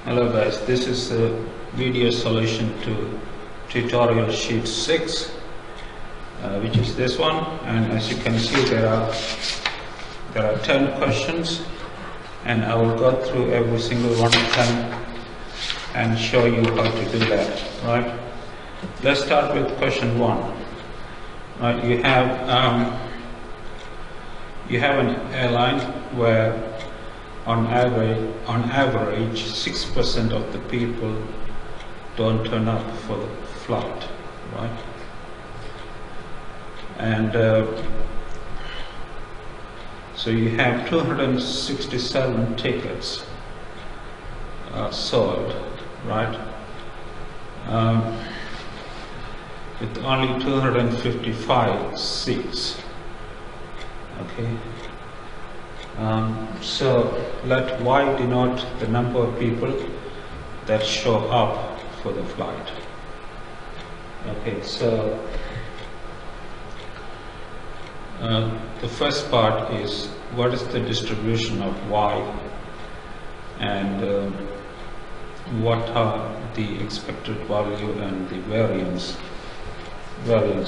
Hello guys, this is a video solution to tutorial sheet 6, which is this one, and as you can see there are 10 questions, and I will go through every single one of them and show you how to do that. Right? Let's start with question 1. Right, you have an airline where on average 6% of the people don't turn up for the flight, right? And so you have 267 tickets sold, right? With only 255 seats. Okay. So let Y denote the number of people that show up for the flight. Okay, so the first part is what is the distribution of Y and what are the expected value and the variance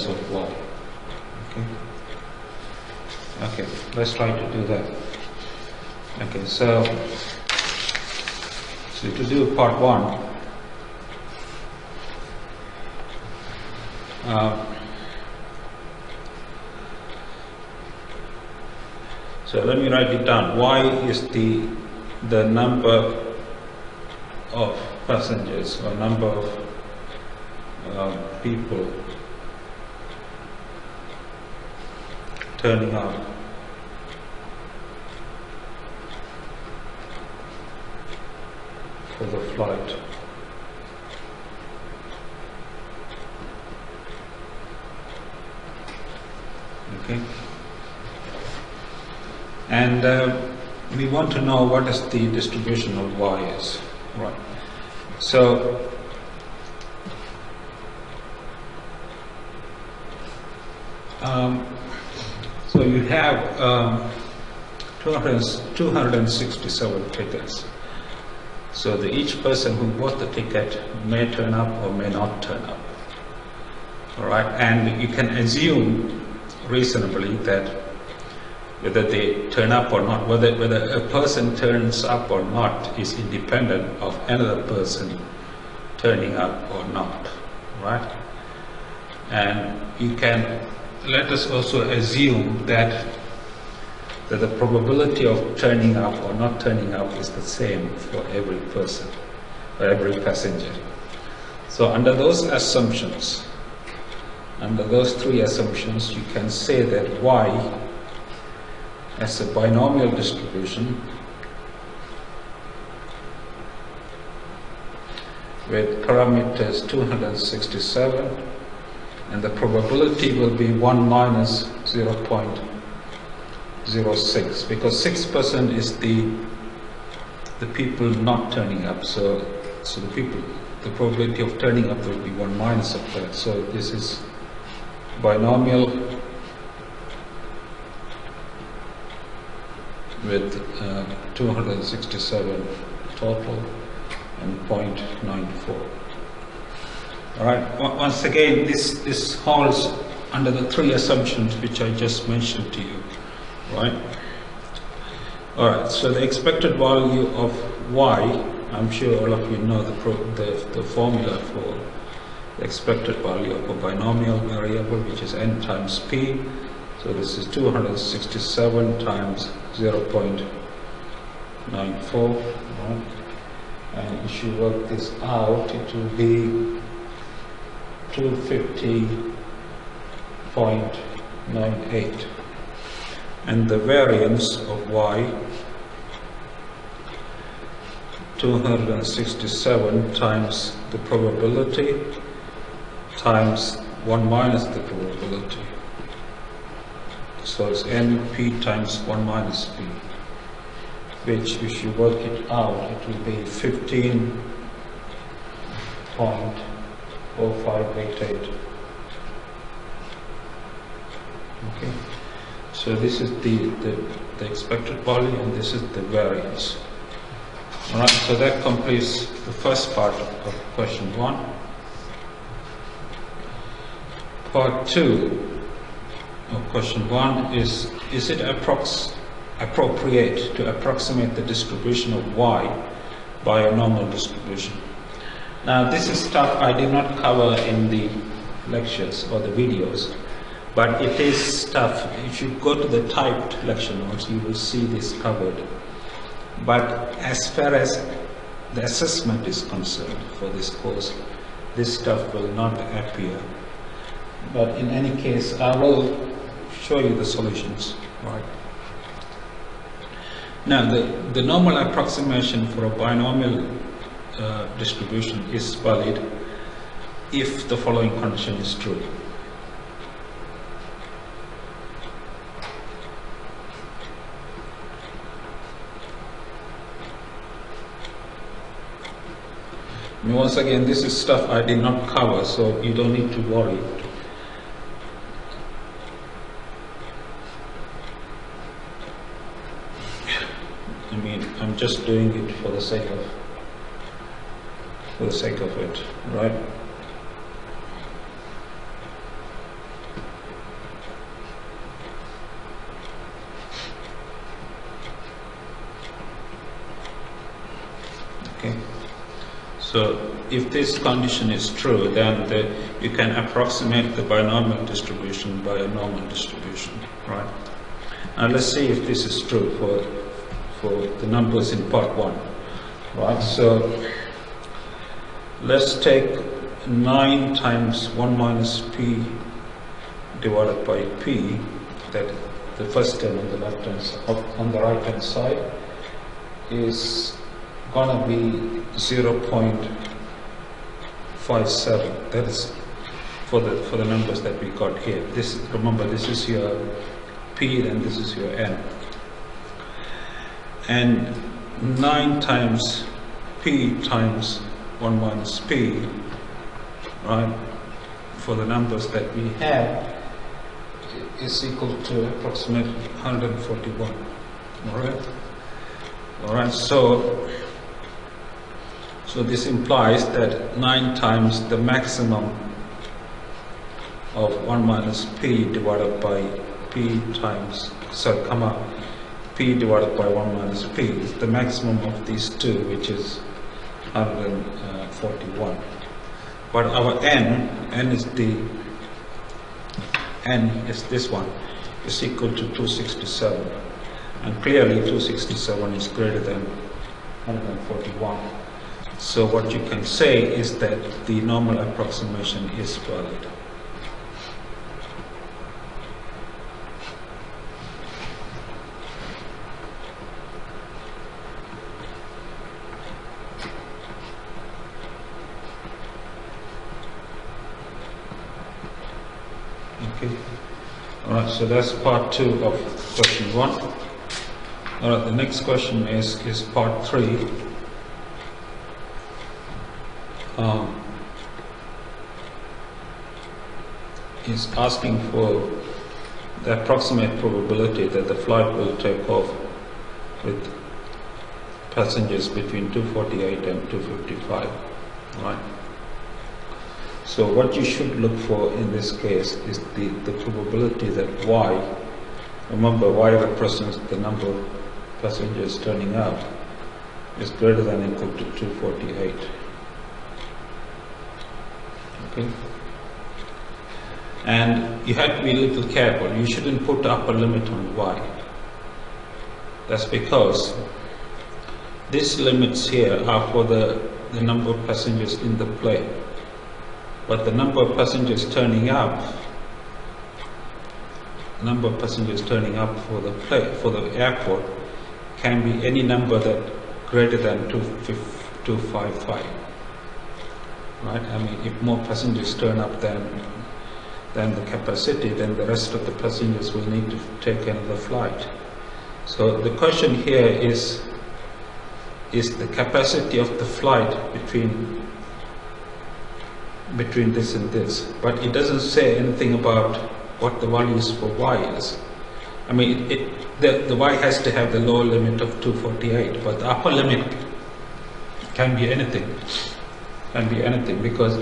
of Y. Okay, let's try to do that. Okay, so to do part 1, so let me write it down. Y is the number of passengers or number of people turning up for the flight. Okay, and we want to know what is the distribution of Y is, right? So so you have 267 tickets. So each person who bought the ticket may turn up or may not turn up. All right, and you can assume reasonably that whether they turn up or not, whether a person turns up or not is independent of another person turning up or not. Right? And you can let us also assume that the probability of turning up or not turning up is the same for every person, or every passenger. So under those assumptions, under those 3 assumptions, you can say that Y as a binomial distribution with parameters 267, and the probability will be 1 minus 0.06, because 6% is the people not turning up. So the probability of turning up will be 1 minus of that. So this is binomial with 267 total and 0.94. All right. Once again, this holds under the 3 assumptions which I just mentioned to you. Right. All right. So the expected value of Y, I'm sure all of you know the formula for the expected value of a binomial variable, which is n times p. So this is 267 times 0.94. Right? And if you work this out, it will be 250.98. And the variance of Y, 267 times the probability times 1 minus the probability. So it's NP times 1 minus P, which if you work it out, it will be 15.0588. Okay. So this is the expected value, and this is the variance. Alright, so that completes the first part of question 1. Part 2 of question 1 is it appropriate to approximate the distribution of y by a normal distribution? Now this is stuff I did not cover in the lectures or the videos, but it is stuff, if you go to the typed lecture notes, you will see this covered. But as far as the assessment is concerned for this course, this stuff will not appear. But in any case, I will show you the solutions. Right. Now, the normal approximation for a binomial distribution is valid if the following condition is true. And once again, this is stuff I did not cover, so you don't need to worry. I mean, I'm just doing it for the sake of it, right? Okay. So if this condition is true, then you can approximate the binomial distribution by a normal distribution, right? Now let's see if this is true for the numbers in part 1, right? So let's take 9 times 1 minus p divided by p, that the first term on the right hand side is gonna be 0.57. That is for the numbers that we got here. Remember, this is your p, then this is your n. And 9 times p times 1 minus p, right, for the numbers that we have, is equal to approximately 141. All right. So this implies that 9 times the maximum of 1 minus p divided by p times, p divided by 1 minus p is the maximum of these two, which is 141. But our n is this one, is equal to 267. And clearly 267 is greater than 141. So what you can say is that the normal approximation is valid. Okay. Alright, so that's part 2 of question 1. Alright, the next question is part 3. Is asking for the approximate probability that the flight will take off with passengers between 2:48 and 2:55, right? So what you should look for in this case is the probability that y, remember y represents the number of passengers turning up, is greater than or equal to 2:48. Okay? And you have to be a little careful. You shouldn't put upper limit on y. That's because these limits here are for the number of passengers in the plane. But the number of passengers turning up for the airport can be any number that greater than 255. Right? I mean, if more passengers turn up than the capacity, then the rest of the passengers will need to take another flight. So the question here is the capacity of the flight between this and this, but it doesn't say anything about what the values for y is. I mean, the y has to have the lower limit of 248, but the upper limit Can be anything. Can be anything, because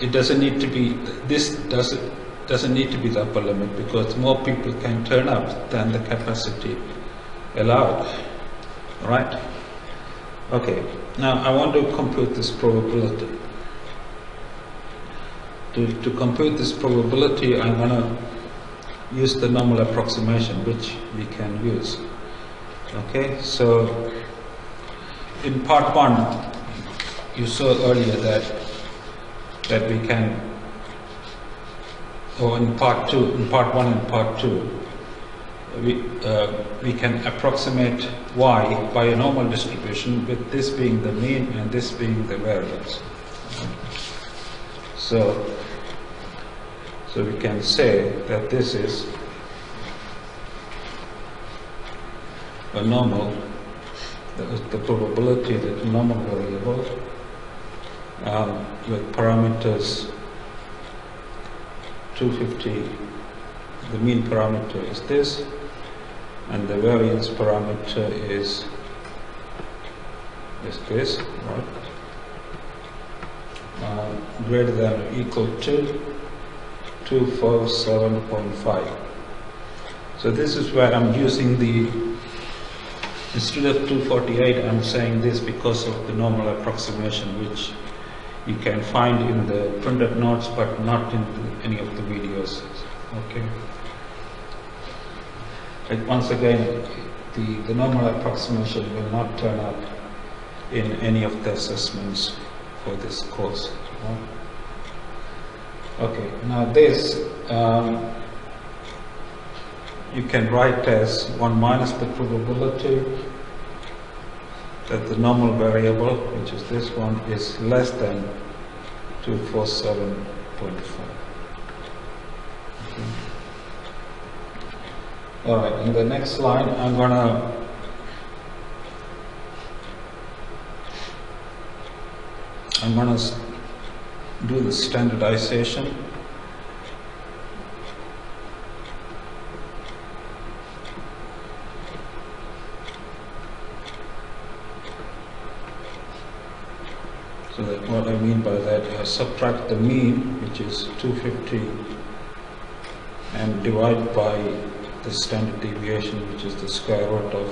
it doesn't need to be, this doesn't need to be the upper limit, because more people can turn up than the capacity allowed. Right? Okay, now I want to compute this probability. To compute this probability, I'm going to use the normal approximation, which we can use. Okay, so in part 1, you saw earlier that we can, or in part 1 and part 2, we can approximate y by a normal distribution, with this being the mean and this being the variance. So we can say that this is a normal, the probability that the normal variable with parameters 250, the mean parameter is this, and the variance parameter is this, right? Greater than or equal to 247.5. So this is where I'm using the, instead of 248, I'm saying this because of the normal approximation, which you can find in the printed notes but not in any of the videos. Okay. Like once again, the normal approximation will not turn up in any of the assessments for this course. Okay, now this you can write as 1 minus the probability that the normal variable, which is this one, is less than 247.5. Okay. All right, in the next line, I'm gonna do the standardization. So that what I mean by that, I subtract the mean, which is 250, and divide by the standard deviation, which is the square root of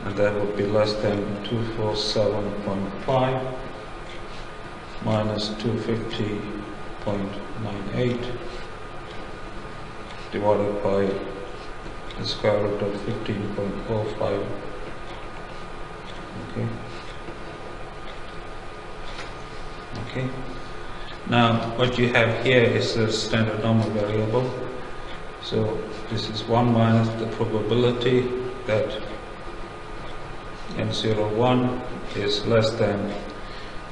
and that would be less than 247.5 minus 250.98 divided by the square root of 15.05. Okay. Now what you have here is the standard normal variable. So this is 1 minus the probability that n01 is less than,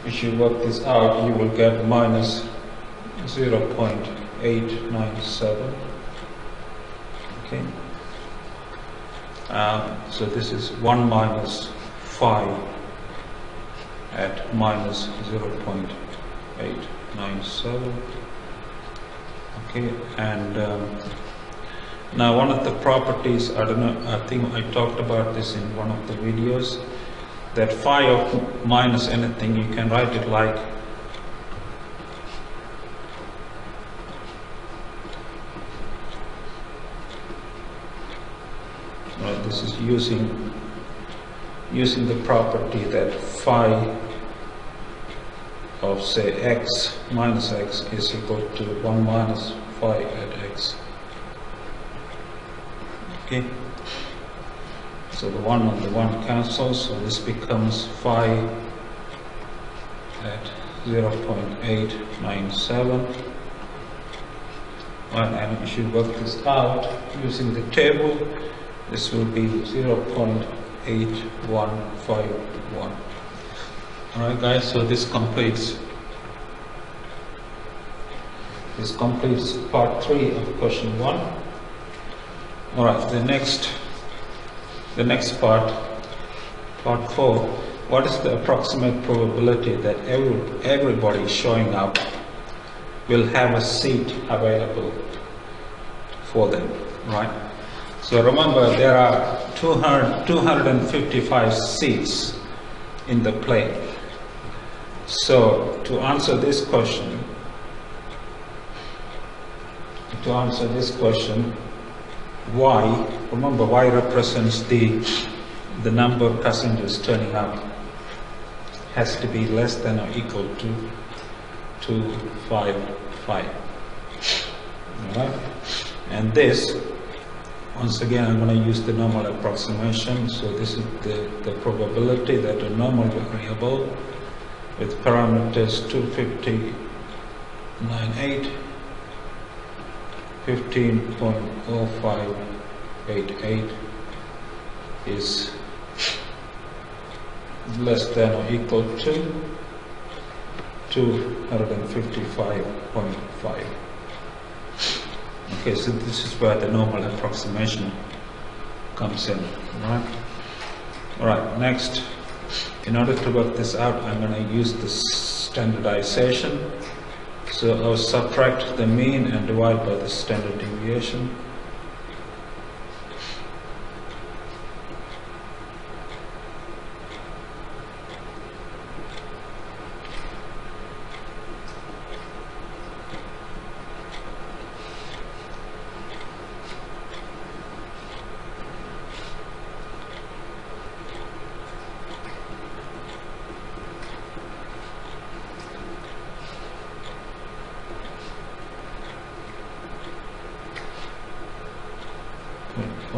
if you work this out, you will get minus 0.897. Okay. So this is 1 minus 5 at minus 0.897. Okay, and now one of the properties, I don't know, I think I talked about this in one of the videos, that phi of minus anything, you can write it like this is using the property that phi of say x minus x is equal to 1 minus phi at x. Okay, so the 1 and the 1 cancels, so this becomes phi at 0.897. And if you work this out using the table, this will be 0.8151. Alright guys, so this completes part 3 of question 1. Alright, the next part 4, what is the approximate probability that everybody showing up will have a seat available for them, right? So remember, there are 255 seats in the plane. So to answer this question, y, remember y represents the number of passengers turning up, has to be less than or equal to 255. Alright? And this, once again, I'm going to use the normal approximation. So this is the probability that a normal variable with parameters 250.98, 15.0588 is less than or equal to 255.5. Okay, so this is where the normal approximation comes in, right? All right, next, in order to work this out, I'm going to use the standardization. So I'll subtract the mean and divide by the standard deviation.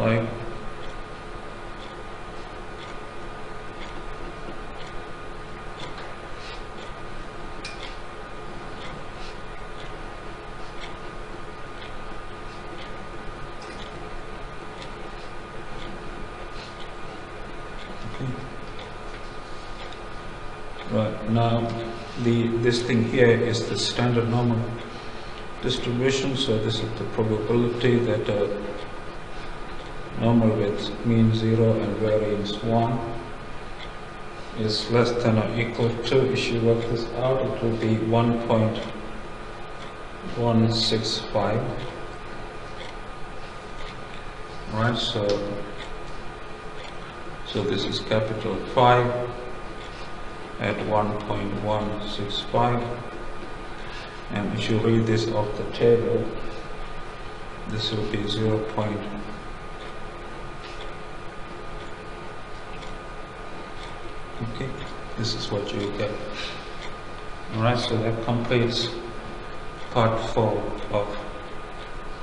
Like right now, this thing here is the standard normal distribution. So this is the probability that normal with mean 0 and variance 1 is less than or equal to, if you work this out, it will be 1.165. Right, so this is capital 5 at 1.165, and if you read this off the table, this will be 0. Okay, this is what you get. Alright, so that completes part 4 of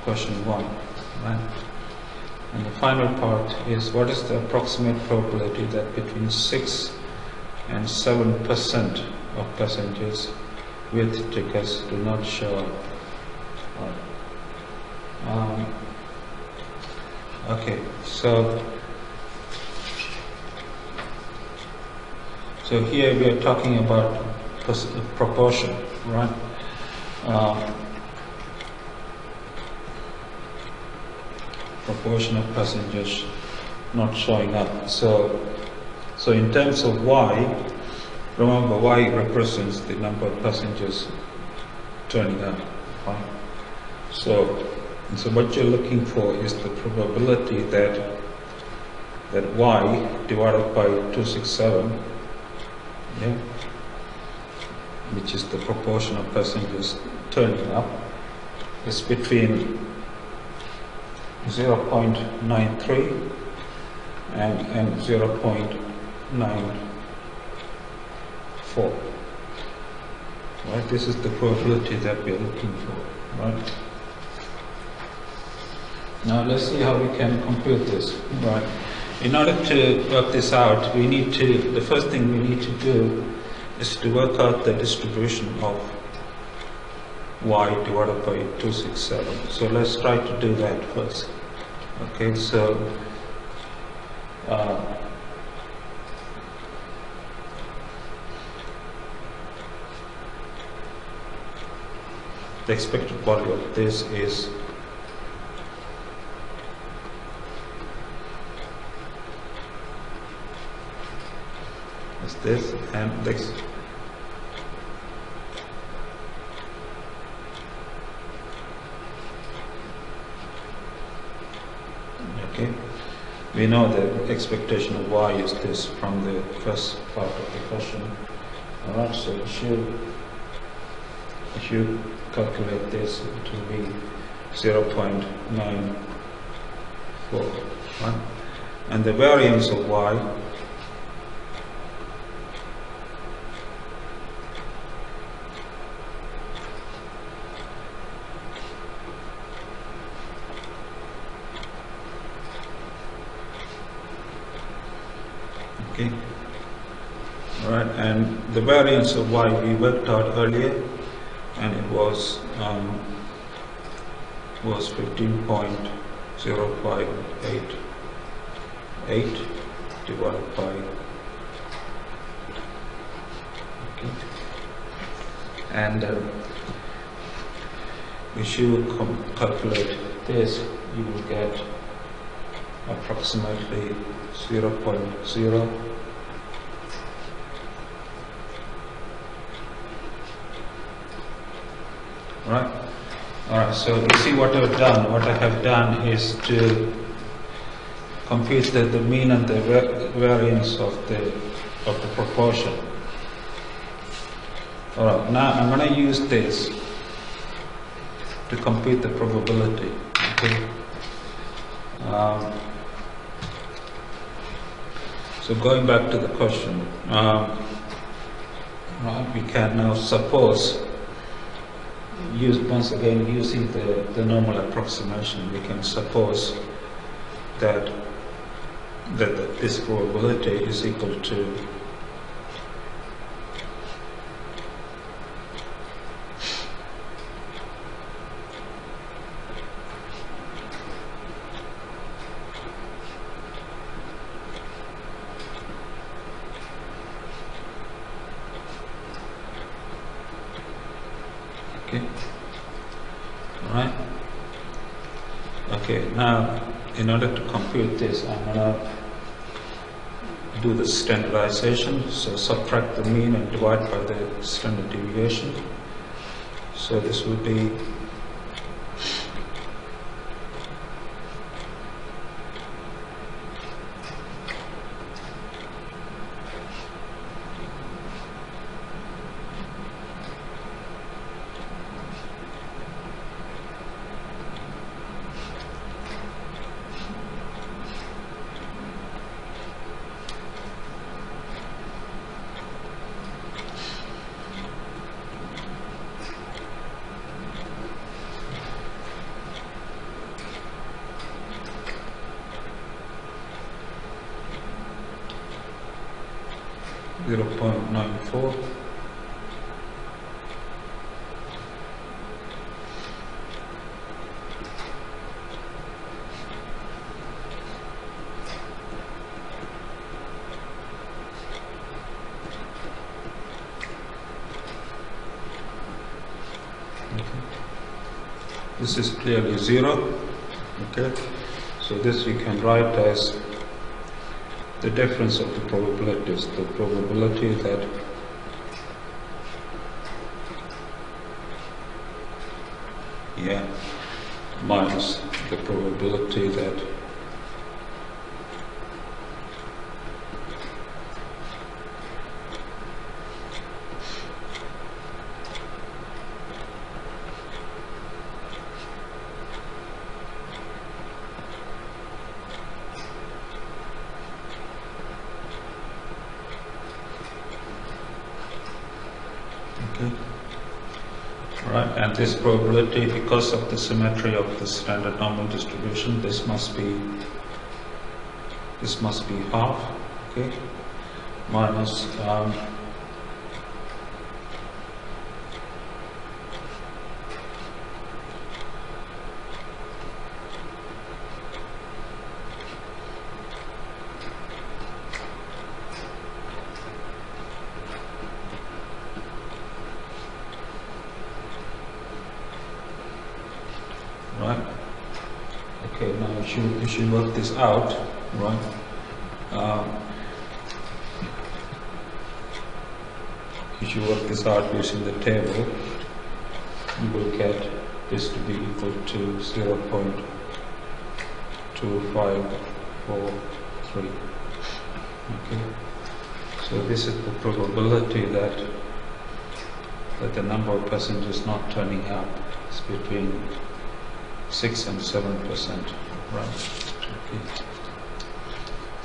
question 1. Right? And the final part is, what is the approximate probability that between 6 and 7% of passengers with tickets do not show up? Right. Okay, so here we are talking about proportion, right? Proportion of passengers not showing up. So in terms of y, remember y represents the number of passengers turning up, right? So what you're looking for is the probability that y divided by 267, yeah, which is the proportion of passengers turning up, is between 0.93 and 0.94. Right? This is the probability that we are looking for. Right? Now let's see how we can compute this. Right? In order to work this out, the first thing we need to do is to work out the distribution of y divided by 267. So let's try to do that first. Okay, so the expected value of this is this, and this. Okay, we know the expectation of y is this from the first part of the question. All right, so if you calculate this, it will be 0.94, right? And the variance of y okay, all right, and the variance of y we worked out earlier, and it was 15.0588 divided by, okay, and if you calculate this, you will get approximately 0.0 right. Alright, so you see what I've done. What I have done is to compute the mean and the variance of the proportion. Alright, now I'm going to use this to compute the probability. Okay. So going back to the question, right, we can now suppose, once again using the normal approximation, we can suppose that this probability is equal to okay, all right. Okay, now in order to compute this, I'm going to do the standardization. So subtract the mean and divide by the standard deviation. So this will be .94. This is clearly 0. Okay, so this we can write as the difference of the probabilities, the probability that minus the probability that right, and this probability, because of the symmetry of the standard normal distribution, this must be half, okay, minus right. Okay, now if you work this out, right, if you work this out using the table, you will get this to be equal to 0.2 2, 5, 4, 3. Okay. So this is the probability that the number of passengers not turning up is between 6 and 7%. Right. Okay.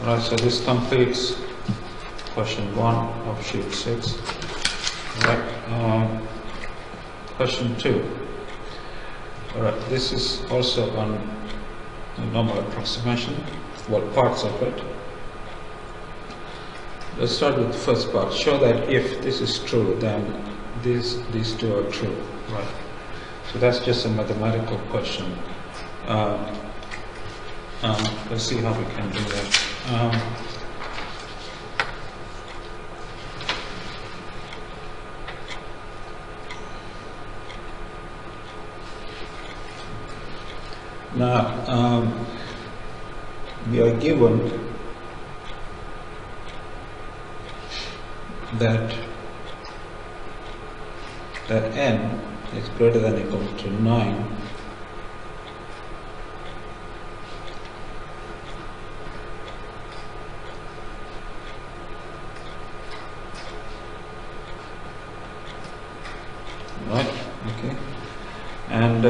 Right. So this completes question 1 of sheet 6. Right. Question 2. Alright, this is also on normal approximation, well, parts of it. Let's start with the first part. Show that if this is true, then these two are true, right? So that's just a mathematical question. Let's see how we can do that. Now, we are given that n is greater than or equal to 9 right, okay, and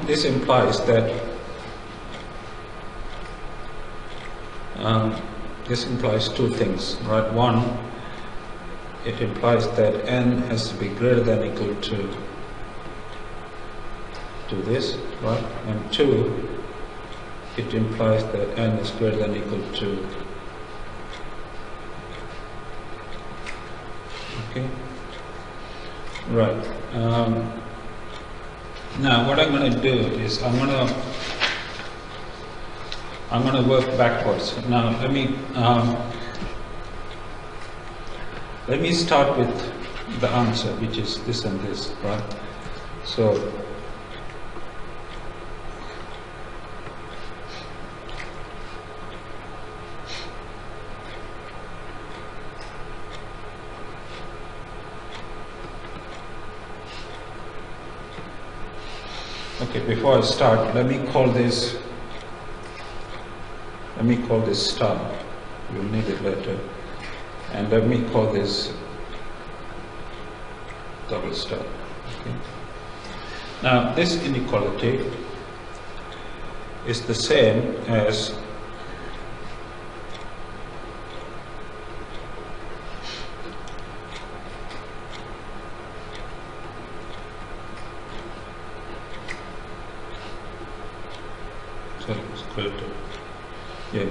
this implies that this implies two things, right? One, it implies that n has to be greater than or equal to this, right? And two, it implies that n is greater than or equal to, okay, right. Now what I'm going to do is I'm going to work backwards. Now let me start with the answer, which is this and this, right? So okay, before I start, let me call this star. We'll need it later. And let me call this double star. Okay. Now this inequality is the same as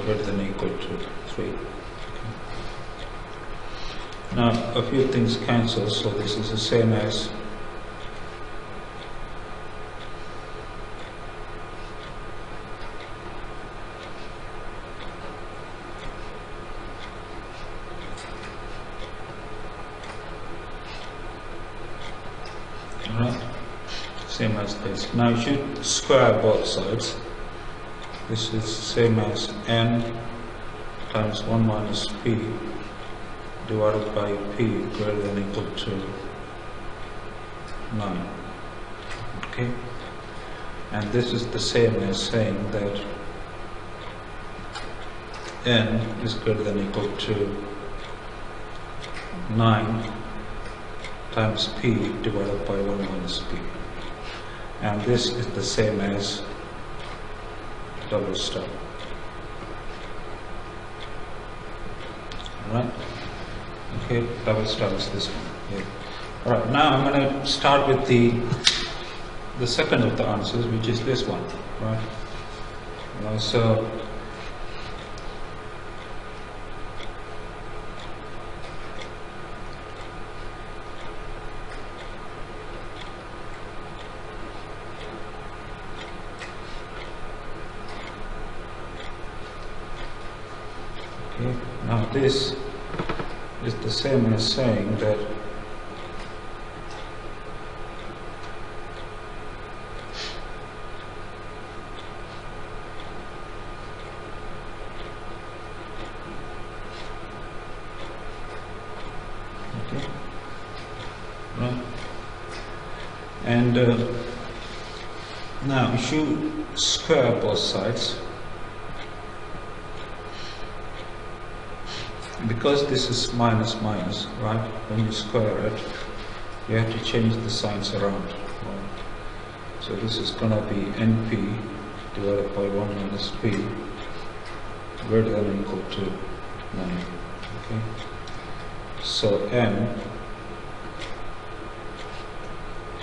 greater than or equal to 3. Okay. Now a few things cancel, so this is the same as this. Now you should square both sides. This is the same as n times 1 minus p divided by p greater than or equal to 9. Okay? And this is the same as saying that n is greater than or equal to 9 times p divided by 1 minus p. And this is the same as double star. Alright? Okay, double star is this one. Yeah. Alright, now I'm going to start with the second of the answers, which is this one. Right? So now this is the same as saying that okay, right, and Now if you square both sides, because this is minus minus, right, when you square it you have to change the signs around, right? So this is going to be np divided by 1 minus p greater than or equal to 9. Okay, so n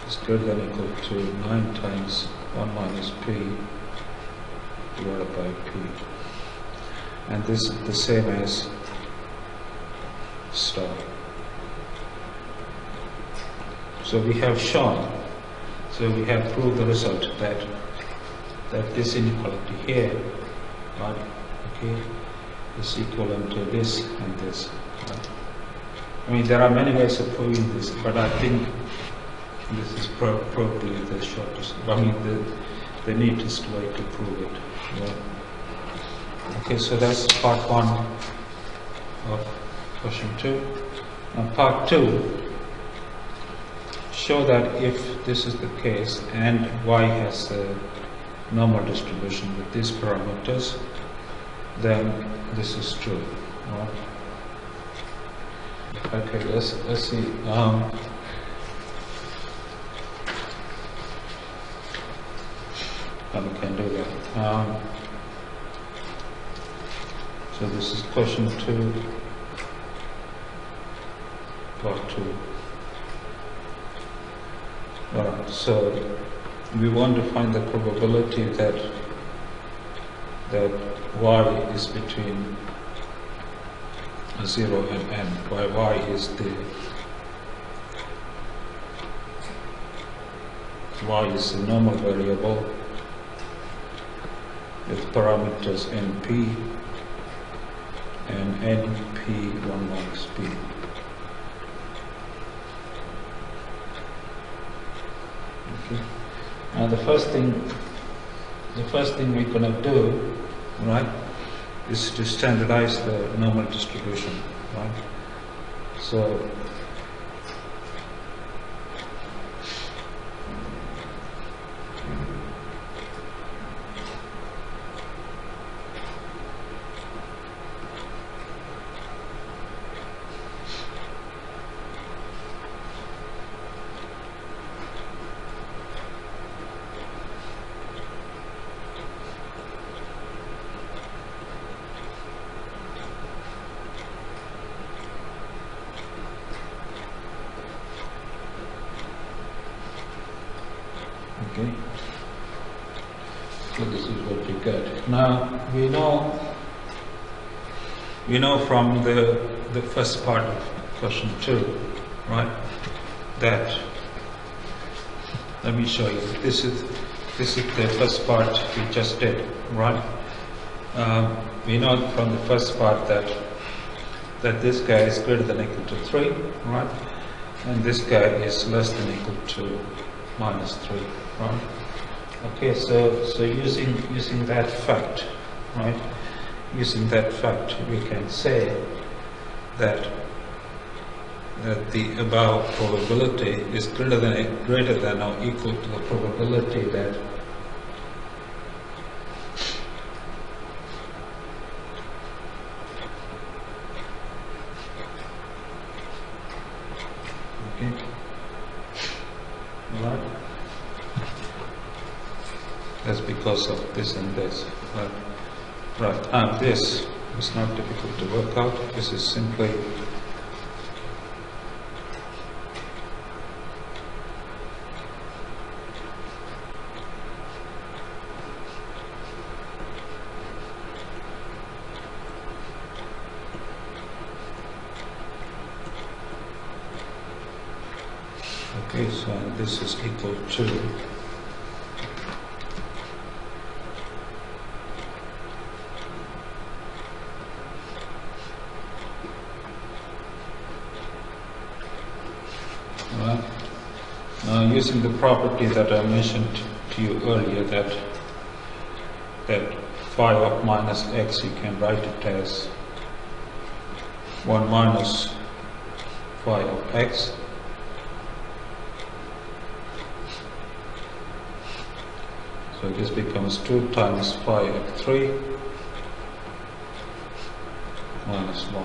is greater than or equal to 9 times 1 minus p divided by p, and this is the same as star. So we have shown, so we have proved the result that this inequality here, right, okay, is equivalent to this and this. Right? I mean, there are many ways of proving this, but I think this is probably the shortest, I mean the neatest way to prove it. Right? Okay, so that's part 1 of question 2. Now part 2, show that if this is the case and y has a normal distribution with these parameters, then this is true. Right? Okay, let's see. How we can do that. So this is question 2, part 2. Alright, so we want to find the probability that y is between 0 and n, where y is the normal variable with parameters np and np 1 minus p. Okay. Now the first thing we're going to do, right, is to standardize the normal distribution, right? So okay, so this is what we get. Now we know from the first part of question 2, right, that, let me show you, this is the first part we just did, right? We know from the first part that this guy is greater than or equal to 3, right, and this guy is less than or equal to minus 3, right? Okay, so using that fact, right? Using that fact, we can say that the above probability is greater than or equal to the probability that right? That's because of this and this. Right. This is not difficult to work out. This is simply okay, so this is equal to using the property that I mentioned to you earlier, that phi of minus x, you can write it as 1 minus phi of x So this becomes 2 times pi of 3 minus 1,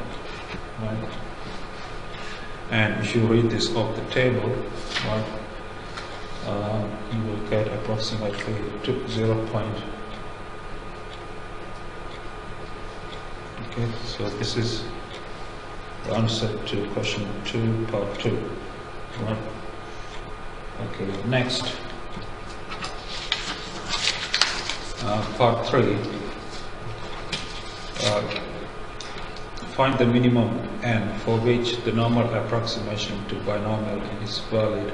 right? And if you read this off the table, right, you will get approximately 0. Okay, so this is the answer to question 2, part 2, right? Okay, next, part 3. Find the minimum n for which the normal approximation to binomial is valid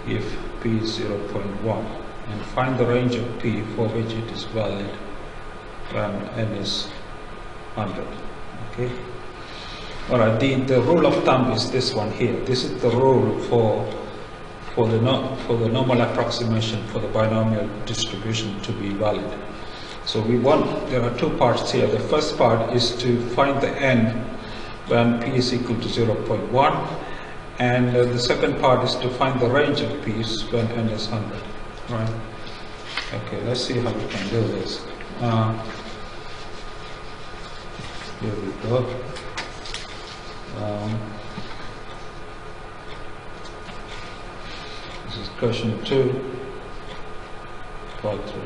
if p is 0.1, and find the range of p for which it is valid when n is 100. Okay. All right. The rule of thumb is this one here. This is the rule for the normal approximation for the binomial distribution to be valid. So there are 2 parts here. The first part is to find the n when p is equal to 0.1, and the second part is to find the range of p's when n is 100. Right? Okay, let's see how we can do this. Here we go. This is question 2, part 3.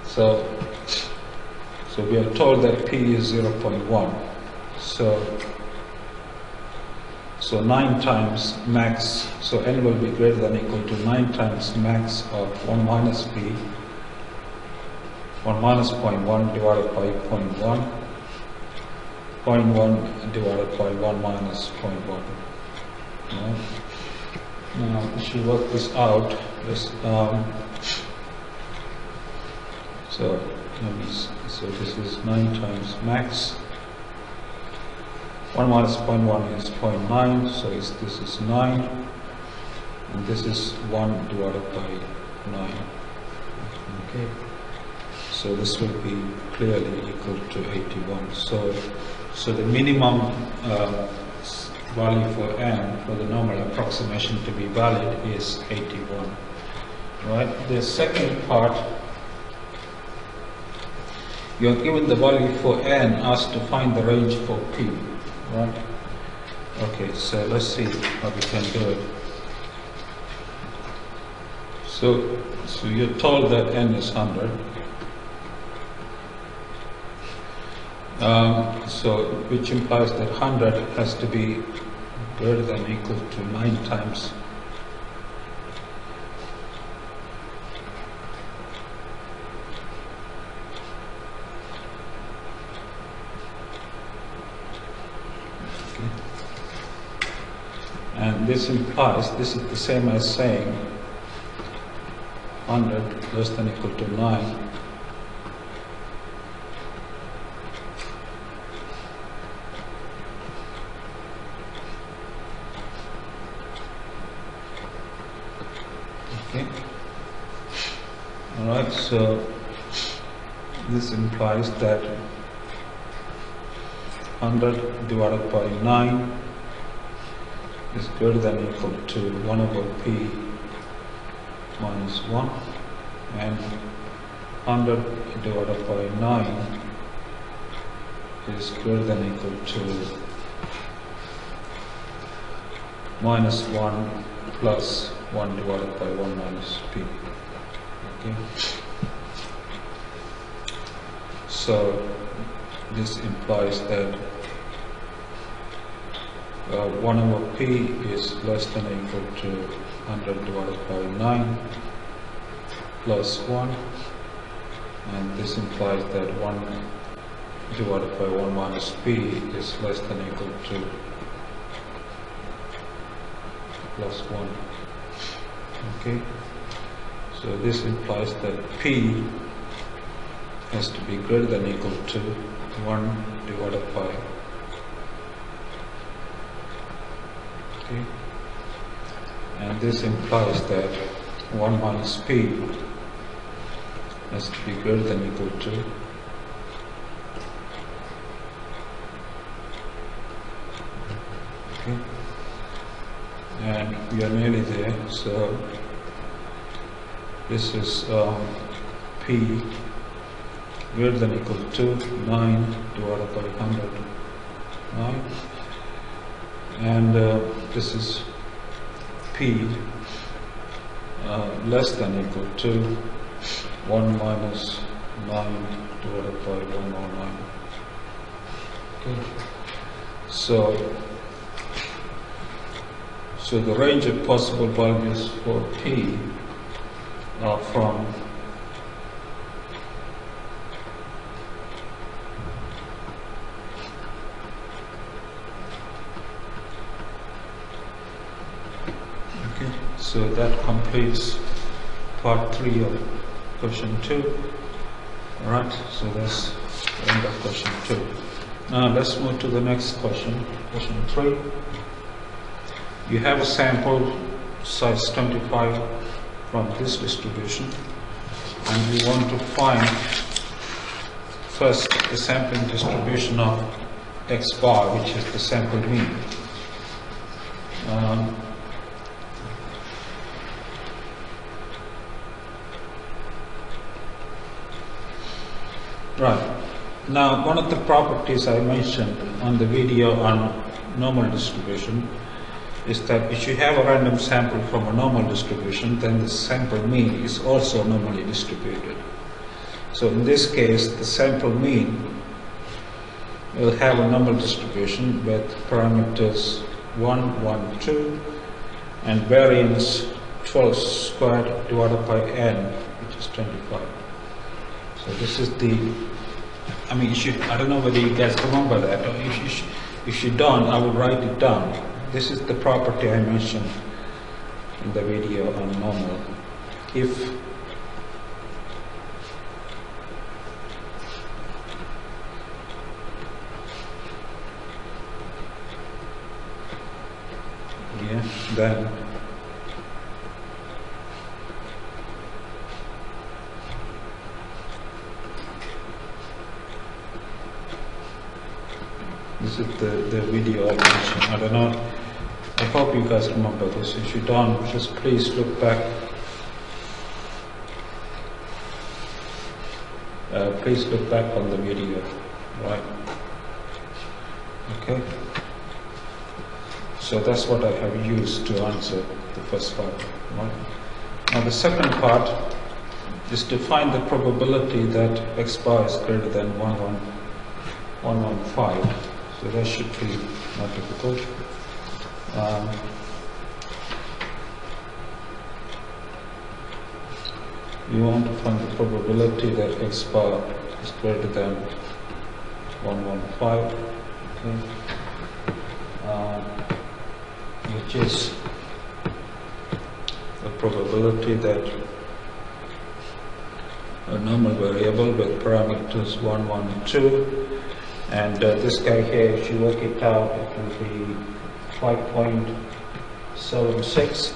So we are told that p is 0.1. So 9 times max. So n will be greater than or equal to 9 times max of 1 minus p. 1 minus 0.1 divided by 0.1. 0.1 divided by 1 minus 0.1. Right. Now, if you work this out, so this is 9 times max. 1 minus 0.1 is 0.9, so this is 9, and this is 1 divided by 9. Okay, so this will be clearly equal to 81. So the minimum value for n for the normal approximation to be valid is 81. Right. The second part, you are given the value for n, asked to find the range for p. Right. Okay, so let's see how we can do it. So you're told that n is 100. Which implies that 100 has to be greater than or equal to 9 times. Okay. And this implies, this is the same as saying 100 less than or equal to 9. Alright, so this implies that 100 divided by 9 is greater than or equal to 1 over p minus 1, and 100 divided by 9 is greater than or equal to minus 1 plus 1 divided by 1 minus p. Okay. So this implies that 1 over p is less than or equal to 100 divided by 9 plus 1, and this implies that 1 divided by 1 minus p is less than or equal to plus 1. Okay. So this implies that p has to be greater than or equal to 1 divided by, okay, and this implies that 1 minus p has to be greater than or equal to, okay, and we are nearly there. So This is P greater than or equal to 9 divided by 100, 9. And this is P less than or equal to 1 minus 9 divided by 109. Okay. So the range of possible values for P are from so that completes part 3 of question 2. Alright, so that's the end of question 2. Now let's move to the next question, question 3. You have a sample size 25 from this distribution, and you want to find first the sampling distribution of x bar, which is the sample mean. Right. Now, one of the properties I mentioned on the video on normal distribution is that if you have a random sample from a normal distribution, then the sample mean is also normally distributed. So in this case, the sample mean will have a normal distribution with parameters 1, 1, 2, and variance 12 squared divided by n, which is 25. So this is the, I mean, I don't know whether you guys remember that, or if you don't, I will write it down. This is the property I mentioned in the video on normal. If then this is the video I mentioned. I don't know, I hope you guys remember this. If you don't, just please look back. Please look back on the video, right? Okay. So that's what I have used to answer the first part, right? Now the second part is to find the probability that x bar is greater than 115. So that should be not difficult. You want to find the probability that x bar is greater than 115, okay? Which is the probability that a normal variable with parameters 1, 1, 2, and this guy here, if you work it out, it will be 5.76.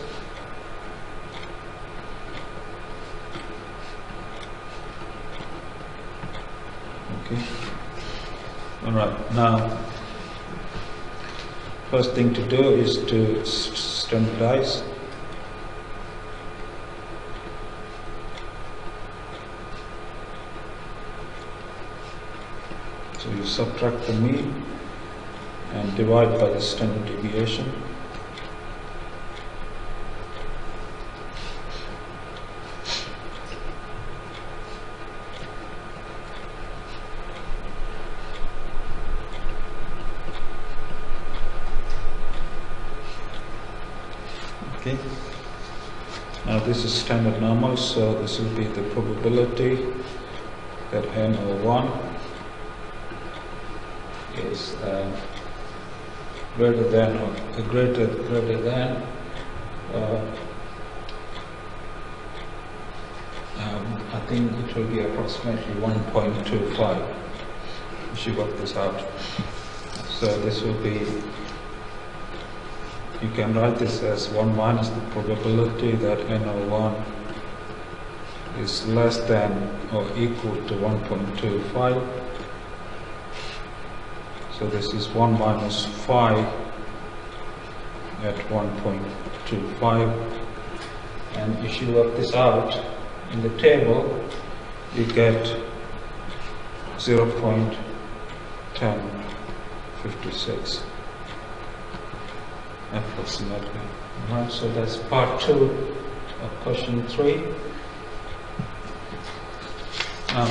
Okay. All right. Now, first thing to do is to standardize. So you subtract the mean and divide by the standard deviation. Okay. Now this is standard normal, so this will be the probability that n over 1 is greater than or greater than I think it will be approximately 1.25 if you work this out. So this will be, you can write this as 1 minus the probability that n over 1 is less than or equal to 1.25. So this is 1 minus 5 at 1.25, and if you work this out, in the table, you get 0.1056 approximately. Alright, so that's part 2 of question 3.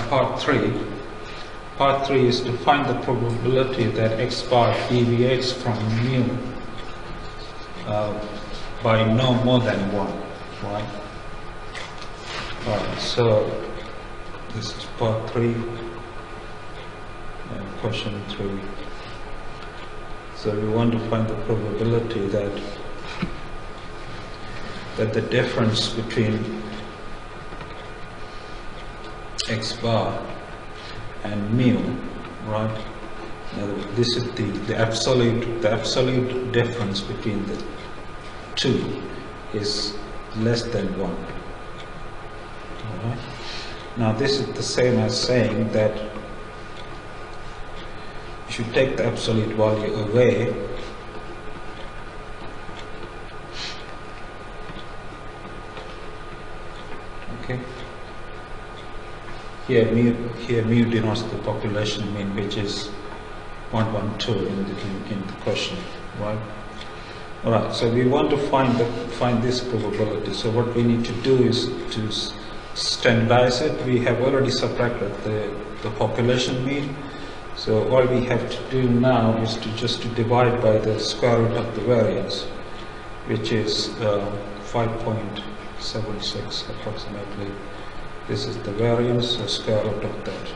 Part 3. Part 3 is to find the probability that x bar deviates from mu by no more than 1. Right? Alright, so this is part 3 and question 3. So we want to find the probability that the difference between x bar and mu, right? Now, this is the absolute difference between the two is less than 1. All right? Now this is the same as saying that you should take the absolute value away okay. Here mu denotes the population mean, which is 0.12 in the question, right? All right. So we want to find this probability. So what we need to do is to standardize it. We have already subtracted the population mean. So all we have to do now is to divide by the square root of the variance, which is 5.76 approximately. This is the variance, so square root of that.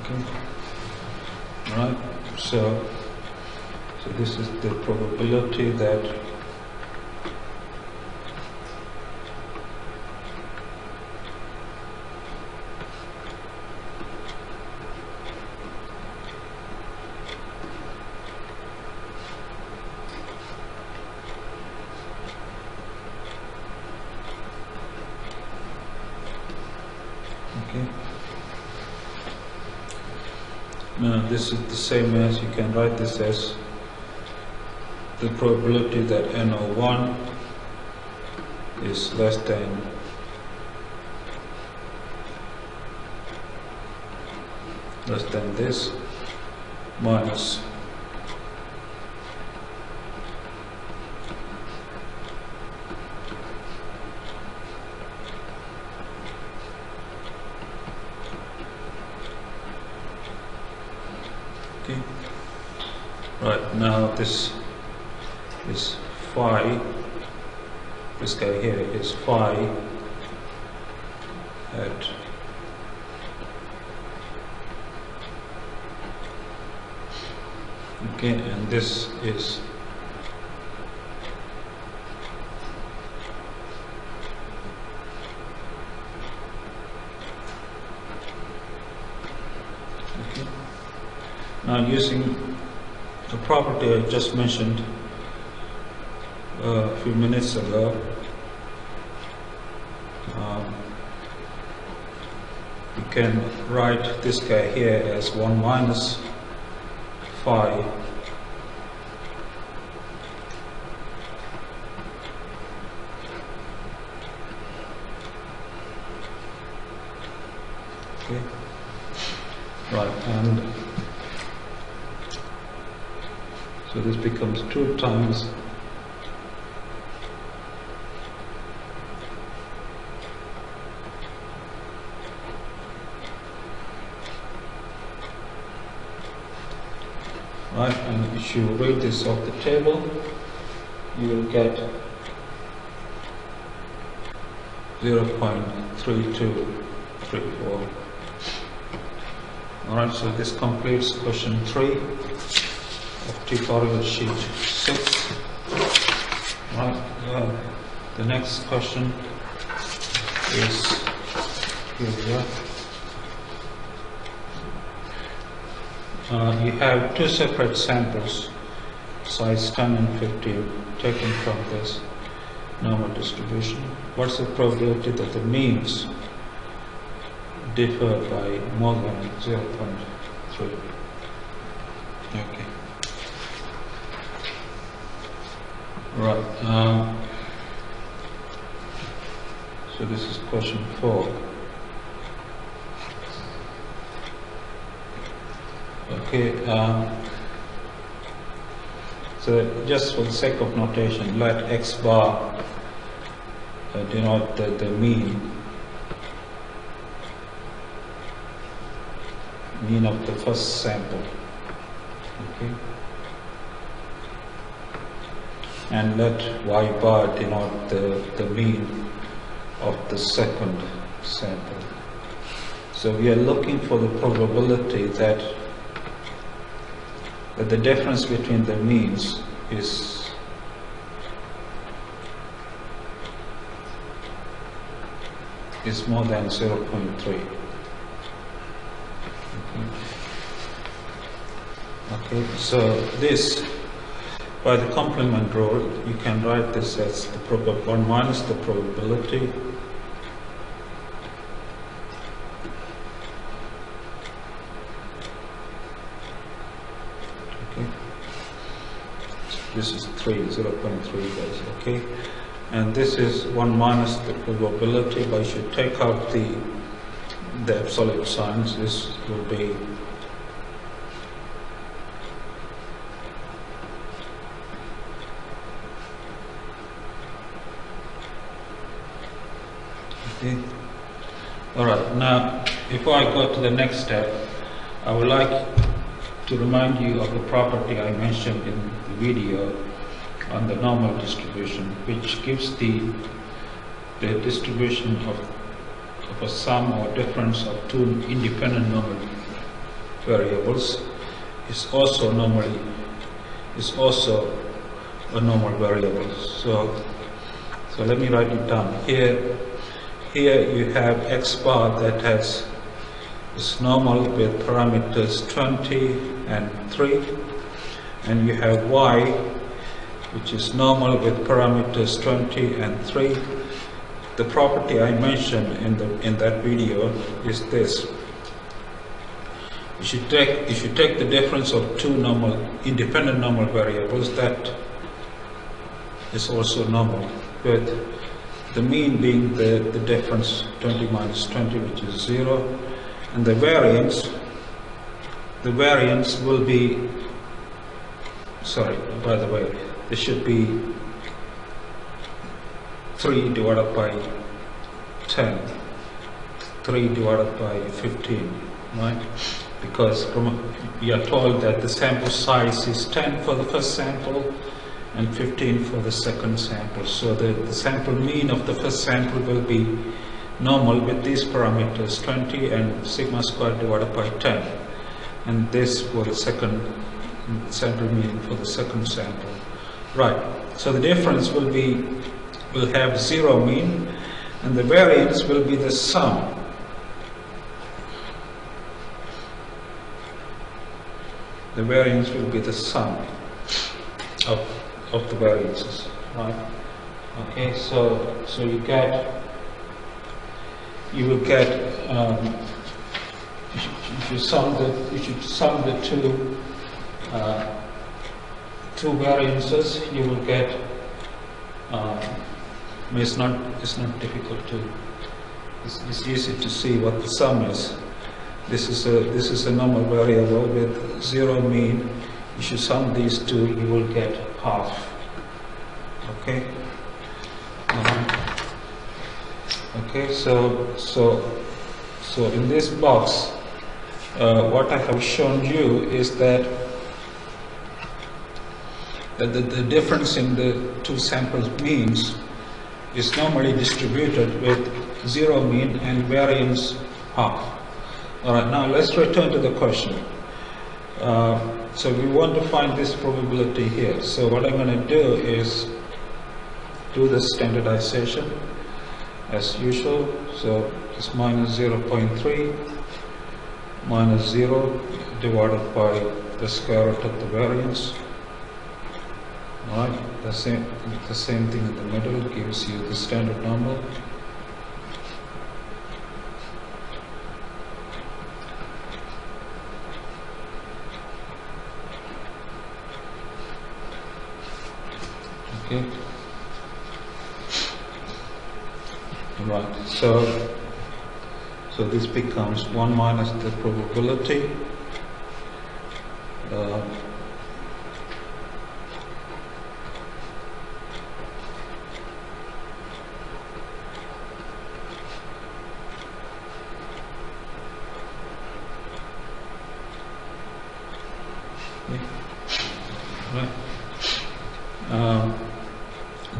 Okay. Right. So this is the probability that now this is the same as, you can write this as the probability that NO1 is less than this minus right. Now this is phi, this guy here is phi at okay, and this is okay. Now using the property I just mentioned a few minutes ago, you can write this guy here as 1 minus phi okay, right, and so this becomes 2 times right, and if you read this off the table, you will get 0.3234. Alright, so this completes question 3 of tutorial sheet 6. Right, the next question is here we are. You have 2 separate samples, size 10 and 15, taken from this normal distribution. What's the probability that the means differ by more than 0.3? Okay. Right. So this is question 4. Okay. So just for the sake of notation, let x bar denote the mean of the first sample. Okay. And let y bar denote the mean of the second sample. So we are looking for the probability that the difference between the means is more than 0.3. Okay, so this, by the complement rule, you can write this as the 1 minus the probability this is 0.3 guys, okay, and this is 1 minus the probability, but you should take out the absolute signs. This will be okay. Alright, now before I go to the next step, I would like to remind you of the property I mentioned in the video on the normal distribution, which gives the distribution of a sum or difference of two independent normal variables is also a normal variable. So let me write it down. Here you have x bar that is normal with parameters 20 and 3, and you have y which is normal with parameters 20 and 3. The property I mentioned in that video is this: you should take the difference of two independent normal variables that is also normal, with the mean being the difference 20 minus 20, which is 0, and the variance will be, sorry, by the way, it should be 3 divided by 10, 3 divided by 15, right? Because we are told that the sample size is 10 for the first sample and 15 for the second sample. So the sample mean of the first sample will be normal with these parameters 20 and sigma squared divided by 10, and this for the second sample mean for the second sample. Right, so the difference will have 0 mean, and the variance will be the sum of the variances, right? Okay, so you will get if you sum the two variances, you will get it's not difficult to, it's easy to see what the sum is. This is a normal variable with 0 mean. If you sum these two, you will get half. Okay. Okay. So in this box, what I have shown you is that the difference in the two samples means is normally distributed with 0 mean and variance half. All right, now let's return to the question. So we want to find this probability here. So what I'm going to do is do the standardization as usual. So it's minus 0.3 minus 0 divided by the square root of the variance. Alright, the same thing in the middle gives you the standard normal. Okay. Right, so this becomes 1 minus the probability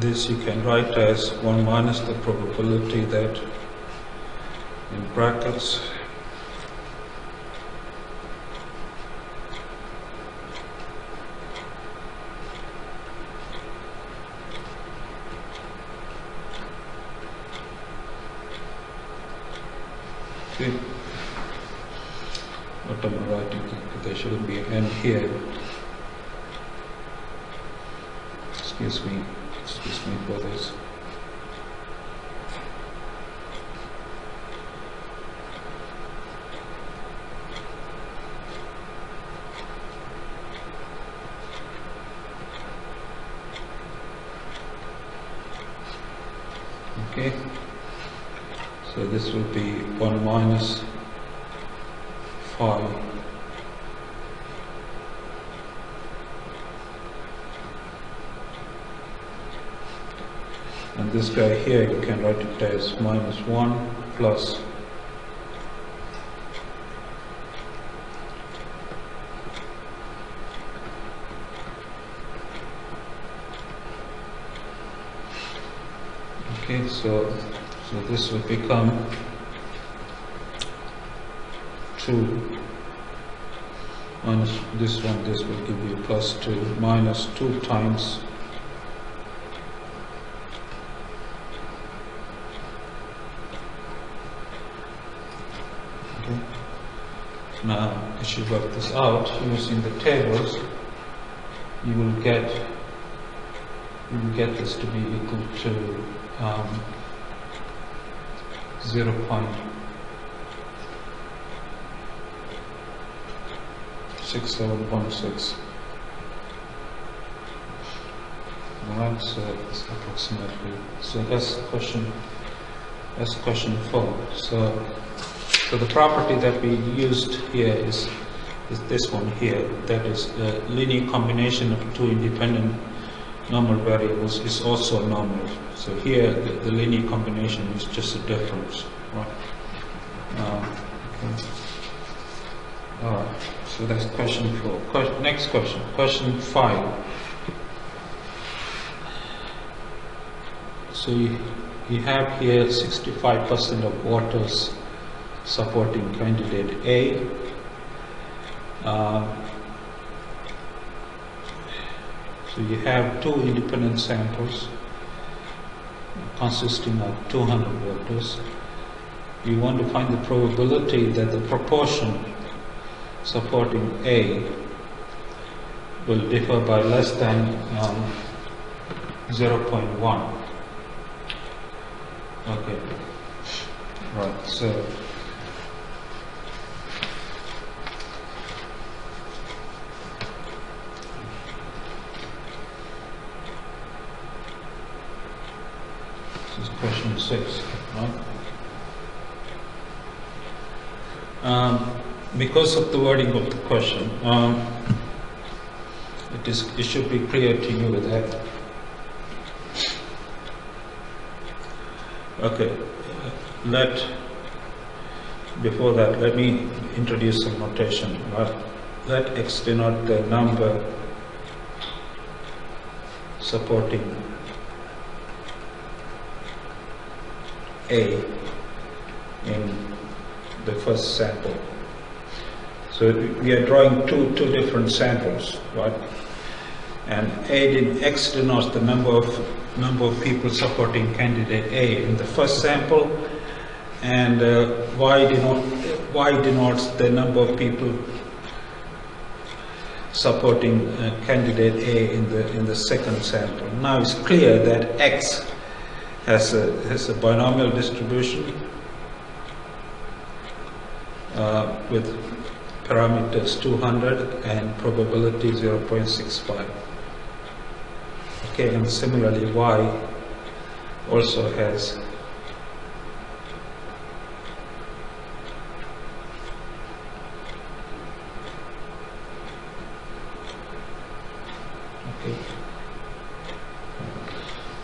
this you can write as 1 minus the probability that in brackets okay. What am I writing? There shouldn't be an n here. Excuse me for this. Okay, so this will be 1 minus 5 and this guy here you can write it as minus 1 plus okay, so this will become 2 minus this one, this will give you plus 2 minus 2 times okay. Now if you work this out using the tables, you will get this to be equal to 0.6716. Alright, so it's approximately. So that's question 4. So the property that we used here is this one here. That is the linear combination of two independent normal variables is also normal. So here the linear combination is just a difference, right? Okay. Alright, so that's question 4. Next question, question 5. So you have here 65% of voters supporting candidate A. So you have two independent samples consisting of 200 voters. You want to find the probability that the proportion supporting A will differ by less than 0.1. Okay, right, so this is question 6, right? Because of the wording of the question, it should be clear to you that. Okay, before that, let me introduce some notation. Let X denote the number supporting A in the first sample. So we are drawing two different samples, right? And X denotes the number of people supporting candidate A in the first sample, and Y denotes the number of people supporting candidate A in the second sample. Now it's clear that X has a binomial distribution with parameters 200 and probability 0.65. Okay, and similarly Y also has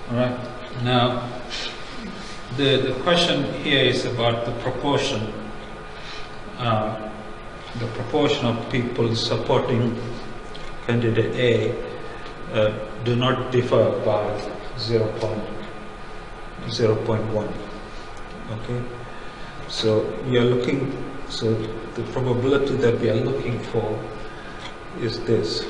all right. Now, the question here is about the proportion. The proportion of people supporting candidate A do not differ by 0.1. Okay. So we are looking. So the probability that we are looking for is this.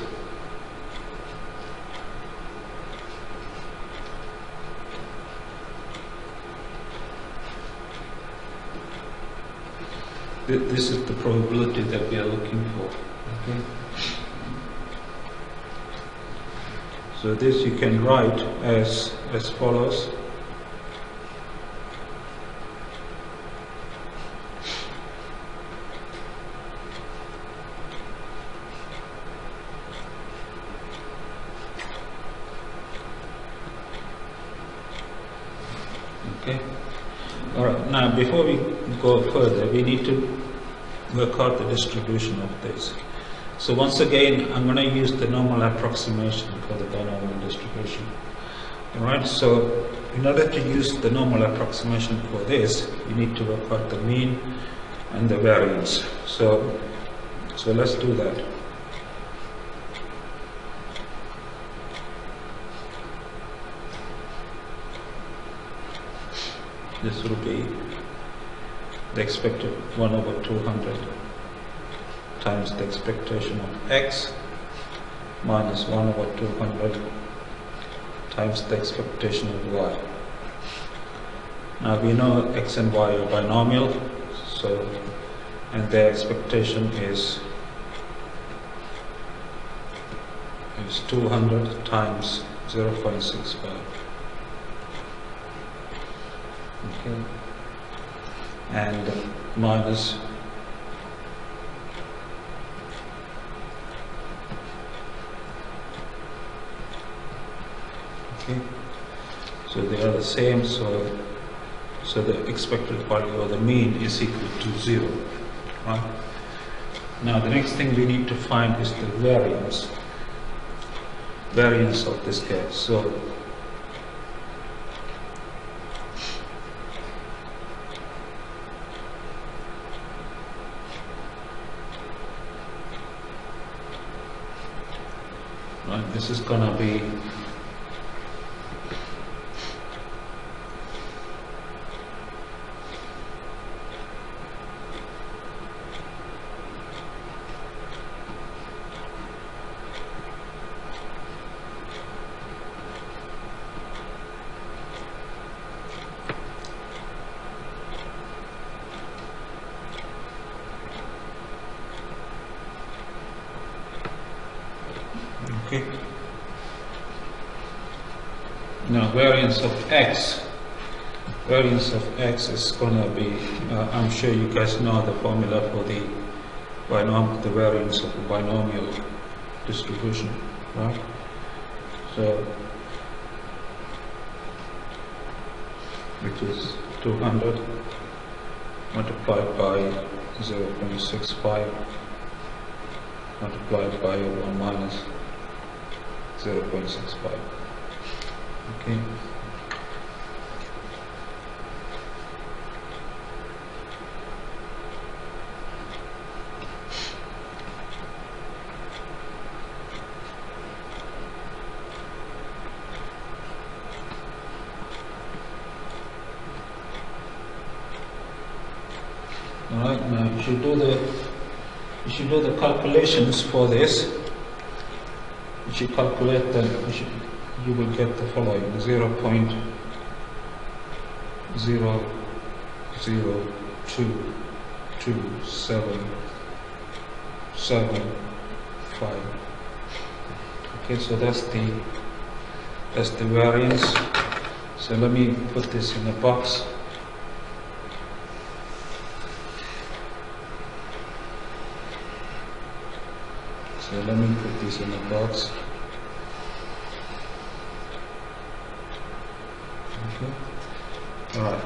This is the probability that we are looking for. Okay. So this you can write as follows. Okay. All right. Now, before we go further, we need to work out the distribution of this. So once again, I'm going to use the normal approximation for the binomial distribution. All right. So in order to use the normal approximation for this, you need to work out the mean and the variance. So let's do that. This will be the expected 1/200 times the expectation of X minus 1/200 times the expectation of Y. Now we know X and Y are binomial, and their expectation is 200 times 0.65. Okay, and minus okay, so they are the same, so the expected value or the mean is equal to 0, right? Now the next thing we need to find is the variance of this case. So this is going to be okay. Now variance of X is going to be, I'm sure you guys know the formula for the variance of a binomial distribution, right? So, which is 200 multiplied by 0.65 multiplied by 1 minus 0.65. Okay. All right. Now, you should do the calculations for this. You should calculate them. You will get the following: 0.0022775. Okay, so that's the variance. So let me put this in a box. So let me put this in a box. Okay. All right.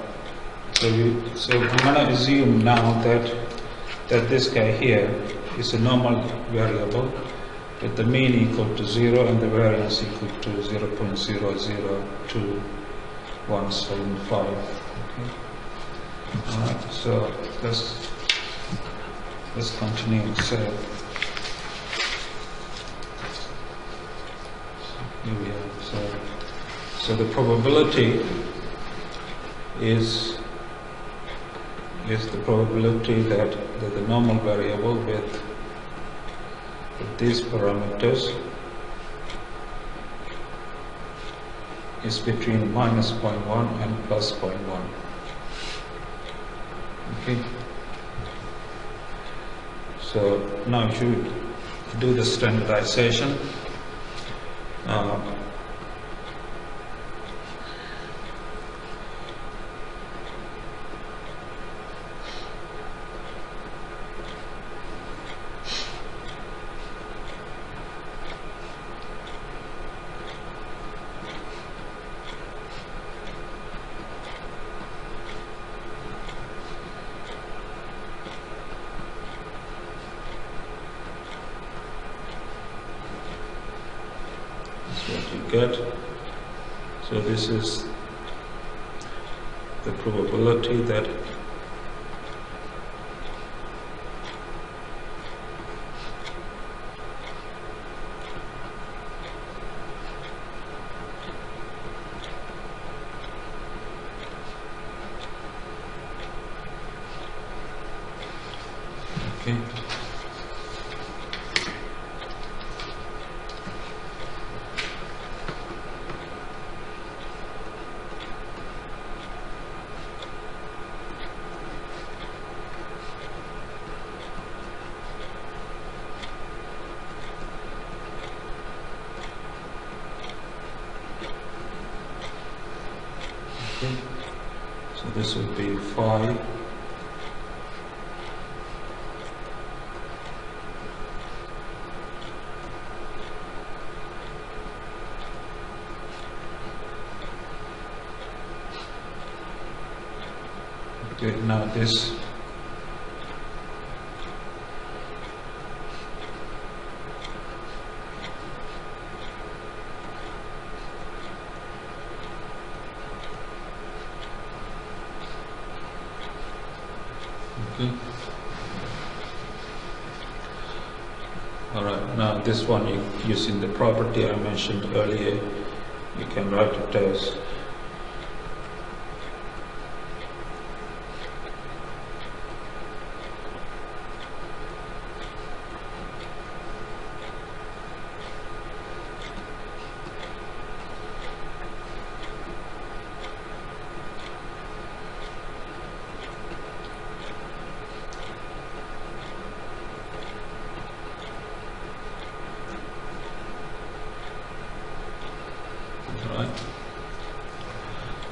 So I'm going to assume now that this guy here is a normal variable with the mean equal to 0 and the variance equal to 0.00217.5. Okay. All right. So let's continue. Here we are. So the probability is the probability that the normal variable with these parameters is between -0.1 and +0.1. Okay. So now if you do the standardization, what you get. So this is the probability that okay. So this would be 5. Okay, now this all right, now this one, using the property I mentioned earlier, you can write it as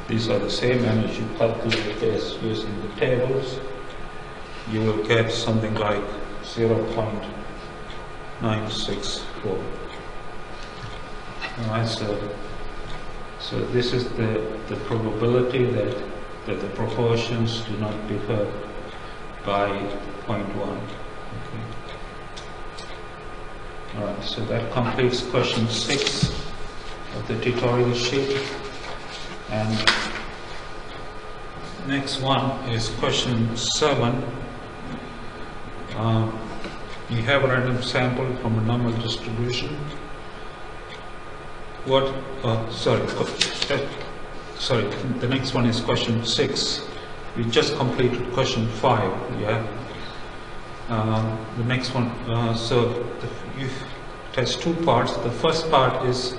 these are the same, and if you calculate this using the tables, you will get something like 0.964. Alright, so this is the probability that the proportions do not differ by 0.1. Okay. Alright, so that completes question 6 of the tutorial sheet. And next one is question 7. You have a random sample from a normal distribution. The next one is question 6. We just completed question 5. Yeah. The next one. It has two parts. The first part is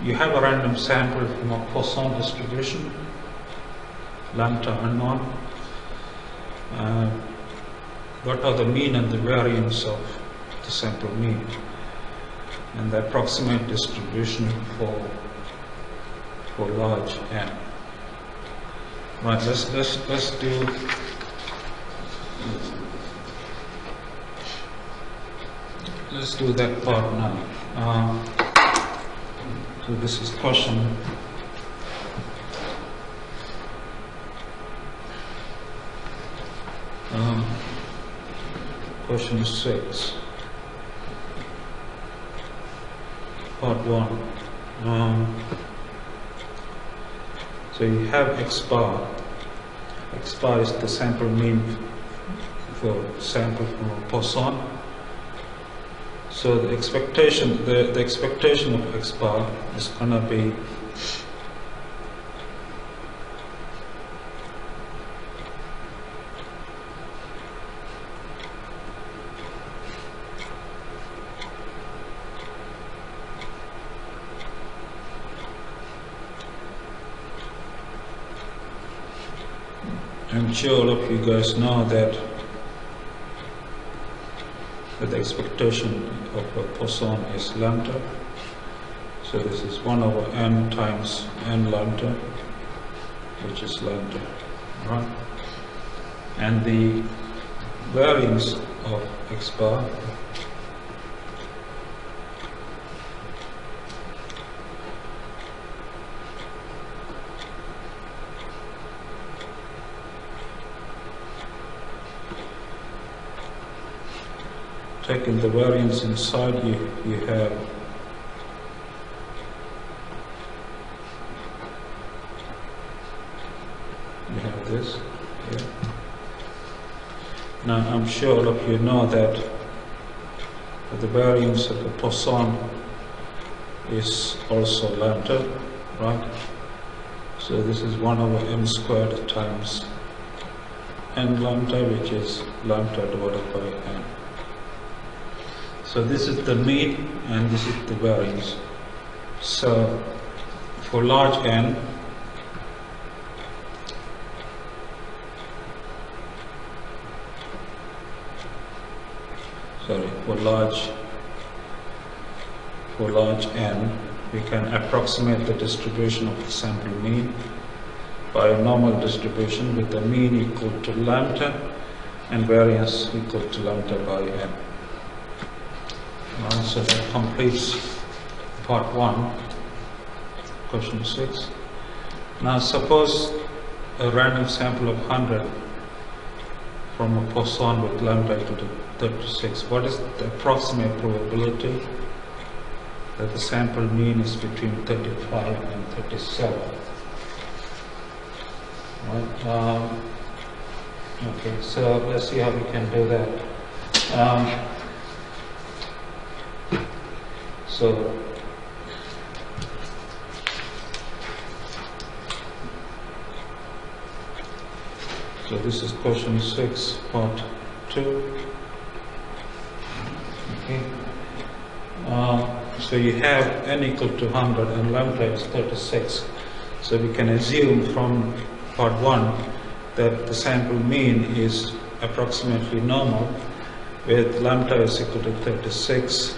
you have a random sample from a Poisson distribution, lambda unknown. What are the mean and the variance of the sample mean? and the approximate distribution for large n. Right, let's do that part now. So this is question question 6, part 1. So you have x bar. X bar is the sample mean for sample from a Poisson. So the expectation of x bar is going to be I'm sure all of you guys know that the expectation of a Poisson is lambda. So this is 1 over n times n lambda, which is lambda, right? And the variance of x bar taking the variance inside, you have this here. Now I'm sure all of you know that the variance of the Poisson is also lambda, right? So this is 1 over m squared times n lambda, which is lambda divided by n. So this is the mean and this is the variance. So for large n, for large n, we can approximate the distribution of the sample mean by a normal distribution with the mean equal to lambda and variance equal to lambda by n. So that completes part 1, question 6. Now suppose a random sample of 100 from a Poisson with lambda equal to 36. What is the approximate probability that the sample mean is between 35 and 37? Right. Okay, so let's see how we can do that. So this is question 6, part 2. Okay. So you have n equal to 100 and lambda is 36. So we can assume from part 1 that the sample mean is approximately normal, with lambda is equal to 36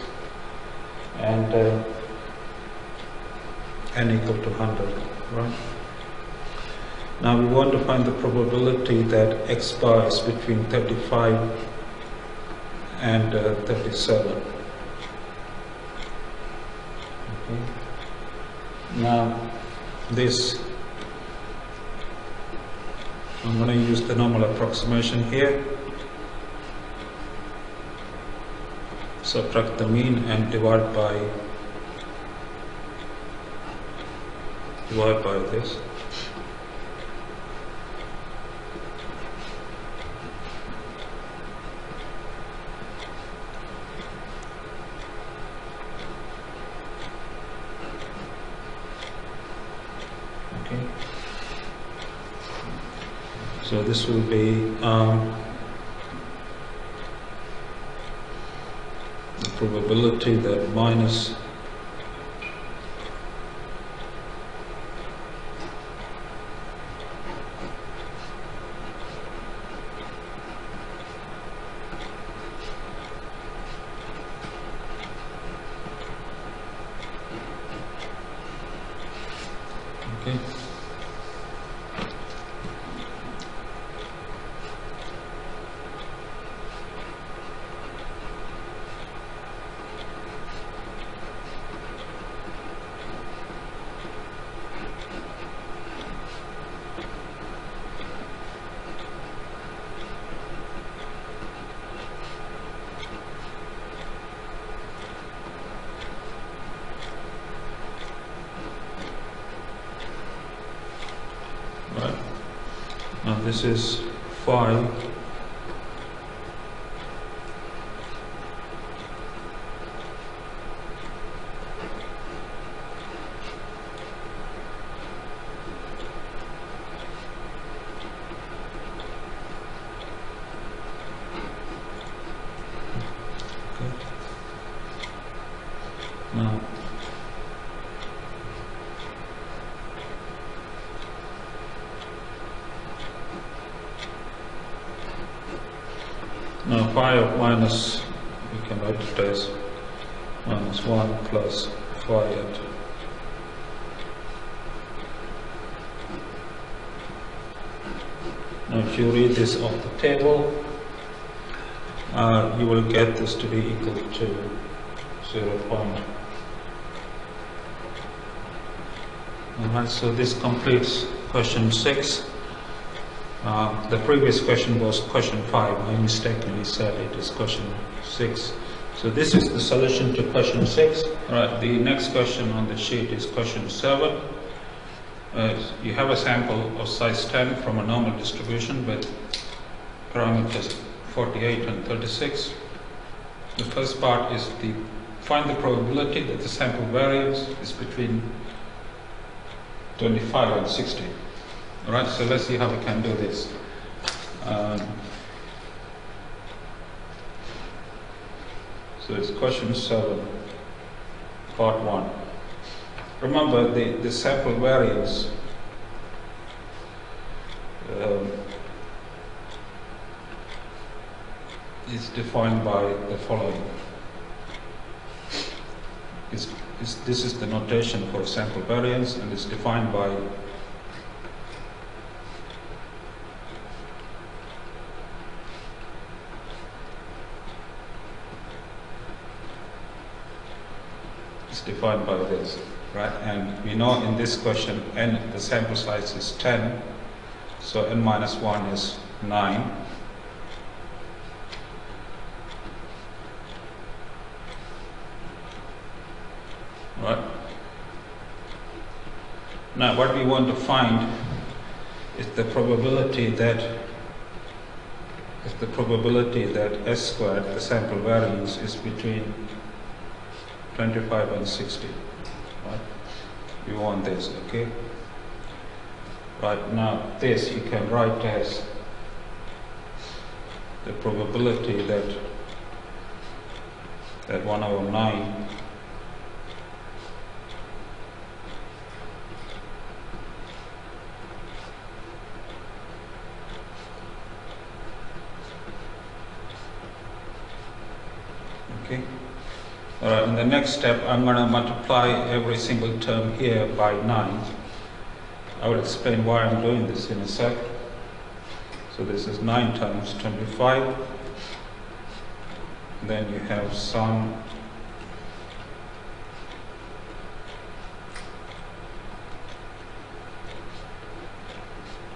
and n equal to 100, right? Now we want to find the probability that x bar is between 35 and 37. Okay. Now this, I'm going to use the normal approximation here. Subtract the mean and divide by this. Okay. So this will be the probability that minus Okay. Right. Now this is 5. Okay. Now phi of minus, we can write it as minus 1 plus phi at now if you read this off the table, you will get this to be equal to 0. Alright, so this completes question 6. The previous question was question 5. I mistakenly said it is question 6. So this is the solution to question 6. Alright, the next question on the sheet is question 7. You have a sample of size 10 from a normal distribution with parameters 48 and 36. The first part is find the probability that the sample variance is between 25 and 60. Alright, so let's see how we can do this. So it's question 7, part 1. Remember the sample variance is defined by the following. This is the notation for sample variance, and it's defined by this, right? And we know in this question n, the sample size is 10, so n minus 1 is 9. Right? Now what we want to find is the probability that S squared, the sample variance, is between 25 and 60. Right? We want this, okay? Right, now this you can write as the probability that 1 over 9 okay. Alright, in the next step, I'm going to multiply every single term here by 9. I will explain why I'm doing this in a sec. So this is 9 times 25. Then you have sum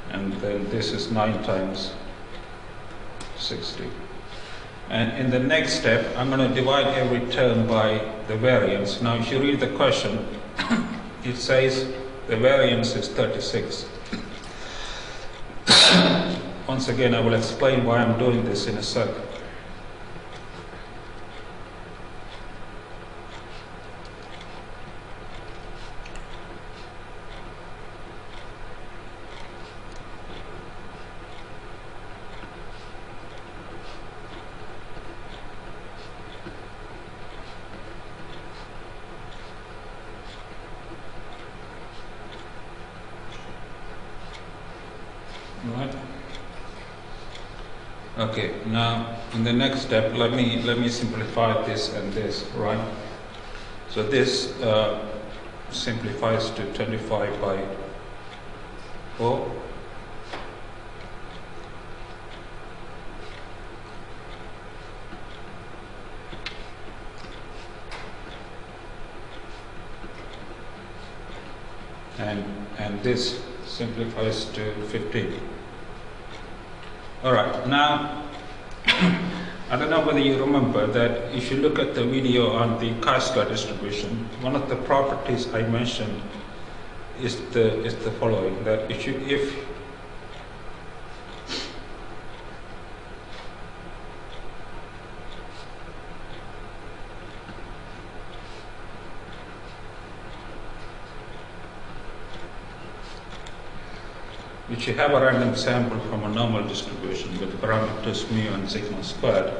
and then this is 9 times 60. And in the next step, I'm going to divide every term by the variance. Now, if you read the question, it says the variance is 36. Once again, I will explain why I'm doing this in a sec. Right. Okay. Now, in the next step, let me simplify this and this. Right. So this simplifies to 25 by 4. And this simplifies to 15. Alright, now I don't know whether you remember that if you look at the video on the chi-square distribution, one of the properties I mentioned is the following, that if you have a random sample from a normal distribution with parameters mu and sigma squared,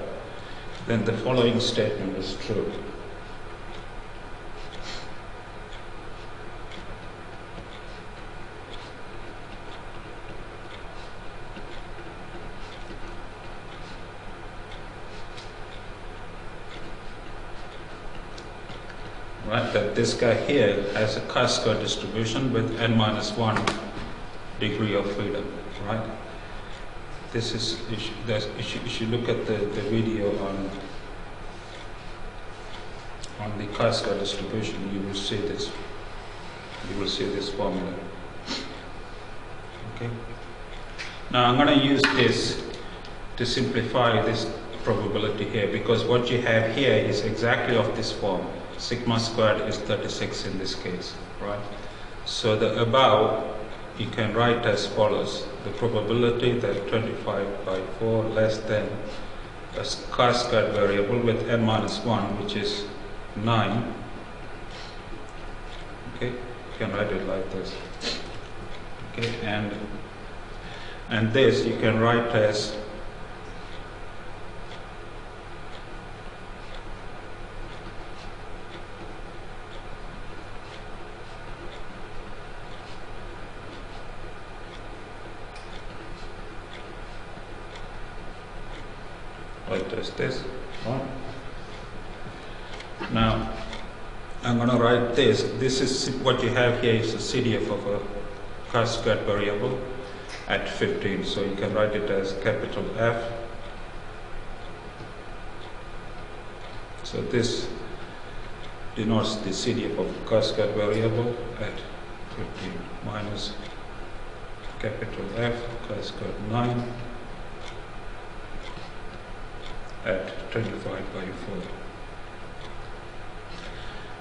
then the following statement is true. Right, that this guy here has a chi-square distribution with n-1 degree of freedom, right? This is, if you look at the video on the chi-square distribution, you will see this. You will see this formula. Okay. Now I'm going to use this to simplify this probability here, because what you have here is exactly of this form. Sigma squared is 36 in this case, right? So the above you can write as follows: the probability that 25 by 4 less than a chi-squared variable with n-1, which is 9. Okay, you can write it like this. Okay, and this you can write as this. Right. Now I'm going to write this. This is what you have here is a CDF of a chi-squared variable at 15. So you can write it as capital F. So this denotes the CDF of a chi-squared variable at 15 minus capital F chi-squared 9 at 25 by 4.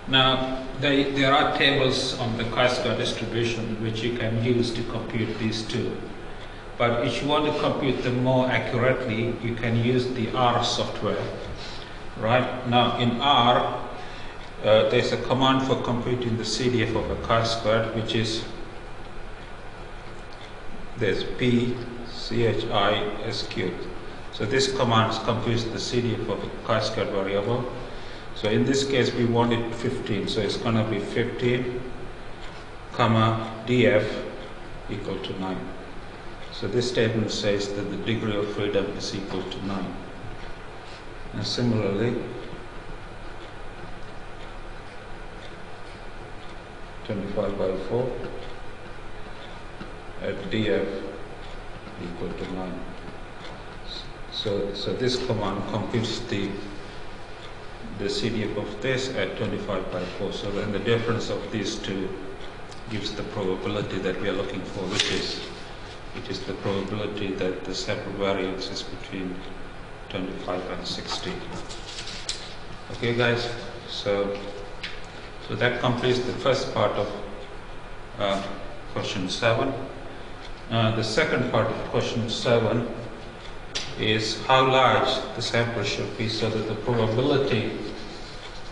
Now, there are tables on the chi-square distribution which you can use to compute these two. But if you want to compute them more accurately, you can use the R software. Right? Now, in R, there's a command for computing the CDF of a chi-squared, which is there's P CHI S cubed. So this command computes the CDF of a chi-squared variable. So in this case we want it 15. So it's going to be 15 comma df equal to 9. So this statement says that the degree of freedom is equal to 9. And similarly, 25 by 4 at df equal to 9. So this command computes the CDF of this at 25 by 4. So then the difference of these two gives the probability that we are looking for, which is the probability that the sample variance is between 25 and 60. Okay, guys. So that completes the first part of question 7. The second part of question 7 is how large the sample should be so that the probability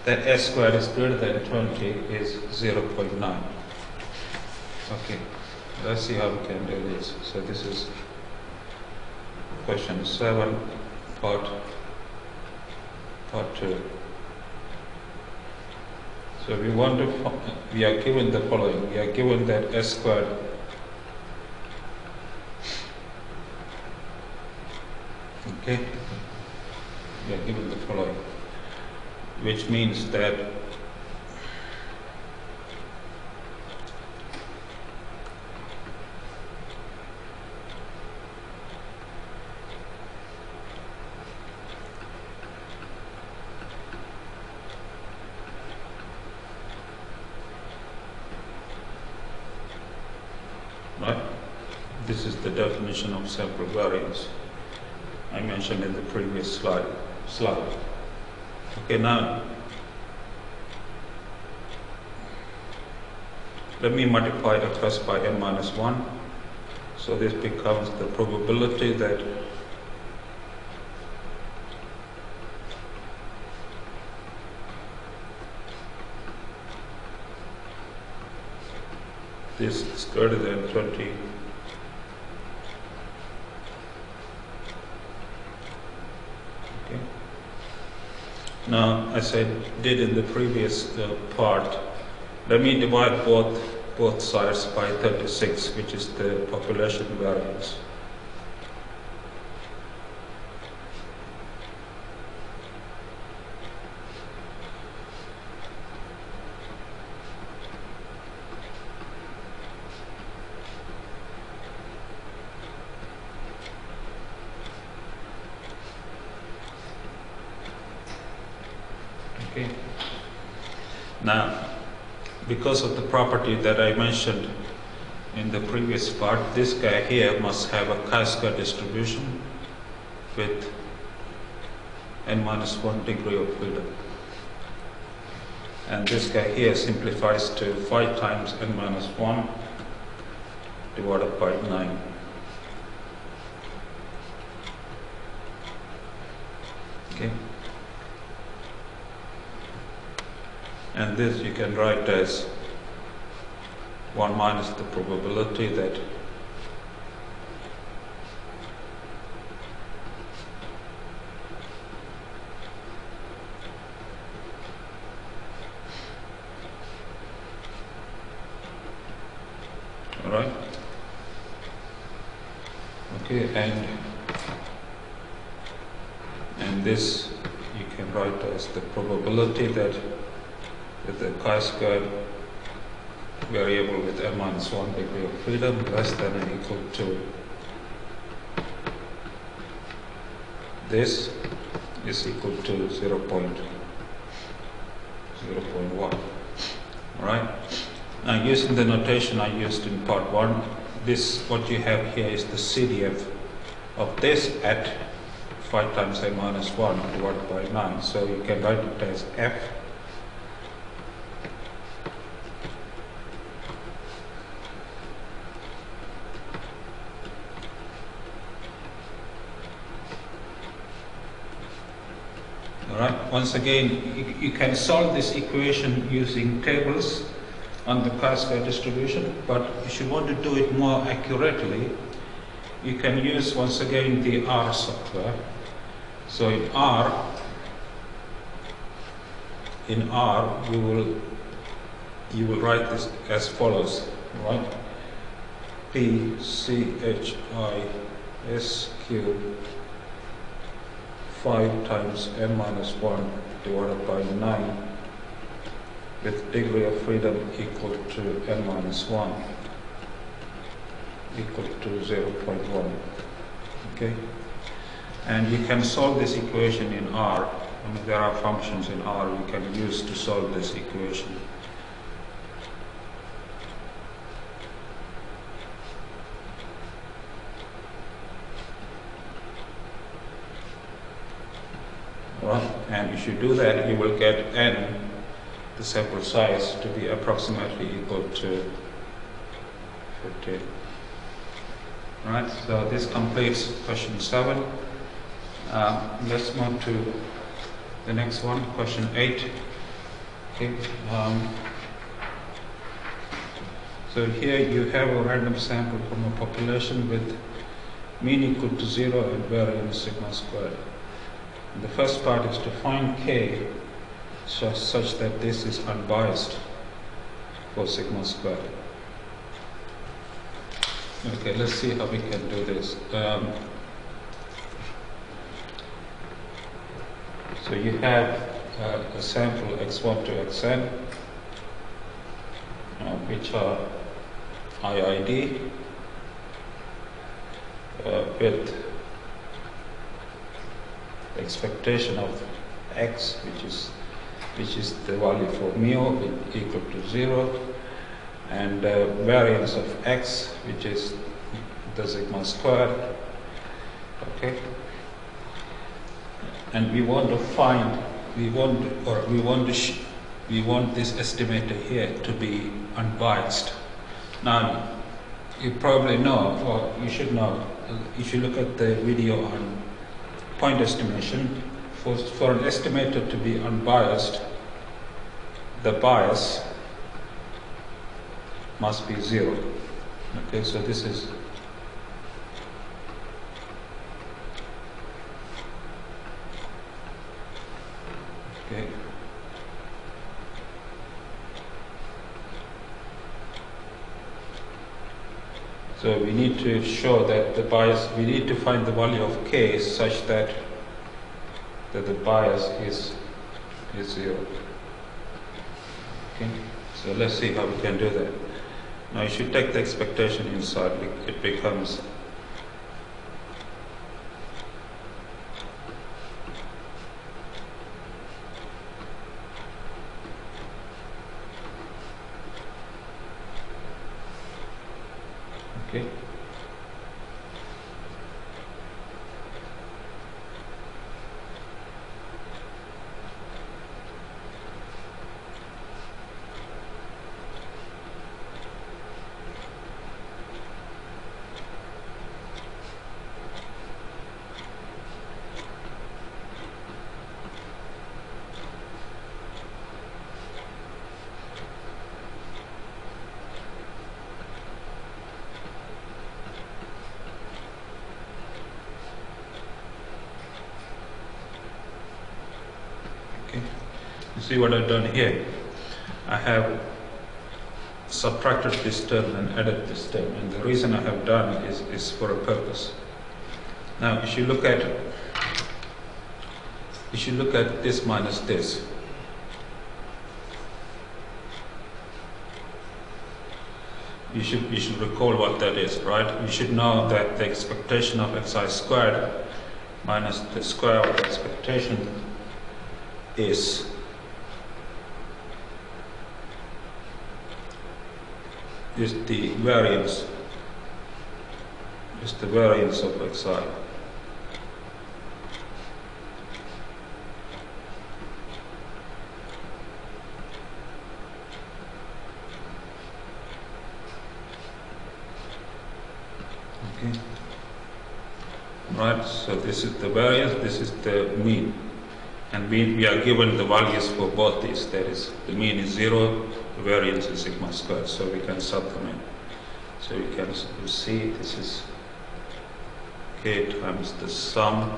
that S squared is greater than 20 is 0.9. Okay, let's see how we can do this. So this is question 7, part 2. So we are given the following. We are given that S squared okay, we are given the following, which means that right? This is the definition of sample variance I mentioned in the previous slide. Okay, now let me multiply across by n minus 1. So this becomes the probability that this is greater than 20. Okay. Now, as I did in the previous part, let me divide both sides by 36, which is the population variance. Okay. Now, because of the property that I mentioned in the previous part, this guy here must have a chi-square distribution with n minus 1 degree of freedom. And this guy here simplifies to 5 times n minus 1 divided by 9. Okay. And this you can write as 1 minus the probability that alright. Okay, and this you can write as the probability that with the chi-square variable with n minus 1 degree of freedom less than or equal to this is equal to 0.1. Alright. Now, using the notation I used in part 1, this what you have here is the CDF of this at 5 times n minus 1 divided by 9. So you can write it as F Once again, you can solve this equation using tables on the chi-square distribution, but if you want to do it more accurately, you can use once again the R software. So in R, you will write this as follows, right? PCHISQ 5 times n minus 1 divided by 9 with degree of freedom equal to n minus 1 equal to 0.1. Okay, and you can solve this equation in R. I mean, there are functions in R you can use to solve this equation. Right. And if you do that, you will get n, the sample size, to be approximately equal to 15. Right. So this completes question 7. Let's move to the next one, question 8. Okay. So here you have a random sample from a population with mean equal to 0 and variance sigma squared. The first part is to find k such that this is unbiased for sigma squared. Okay, let's see how we can do this. So you have a sample x1 to xn, which are IID with expectation of x, which is the value for mu equal to 0, and variance of x, which is the sigma squared. Okay, and we want to find, we want this estimator here to be unbiased. Now, you probably know, or you should know, if you look at the video on point estimation, for an estimator to be unbiased, the bias must be 0. Okay, so this is okay. So we need to show that the bias, we need to find the value of k such that the bias is 0. Okay, so let's see how we can do that. Now you should take the expectation inside, it becomes okay. You see what I've done here? I have subtracted this term and added this term, and the reason I have done it is for a purpose. Now, if you look at this minus this, you should recall what that is, right? You should know that the expectation of xi squared minus the square of the expectation is the variance of xi. Okay. Right, so this is the variance, this is the mean. And we are given the values for both these. That is, the mean is 0, the variance is sigma squared, so we can sub them in. So you can see this is k times the sum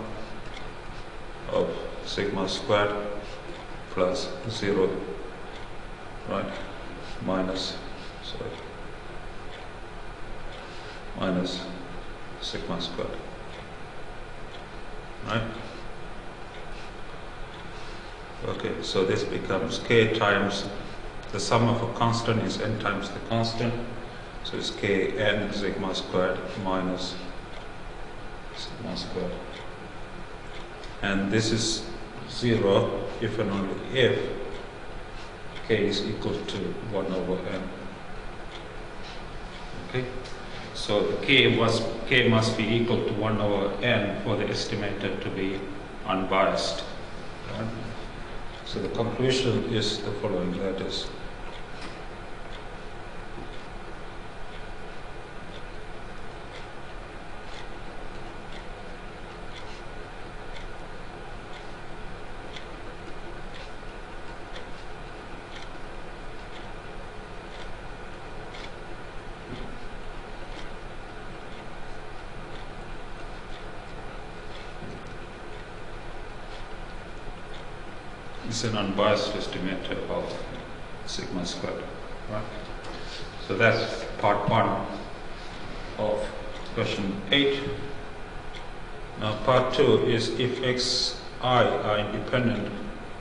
of sigma squared plus 0, right, minus sigma squared, right? Okay, so this becomes k times the sum of a constant is n times the constant, so it's k n sigma squared minus sigma squared, and this is 0 if and only if k is equal to 1 over n. Okay, so k must be equal to 1 over n for the estimator to be unbiased. Right? So the conclusion is the following, that is, it's an unbiased estimator of sigma squared, right? So that's part 1 of question 8. Now part 2 is if xi are independent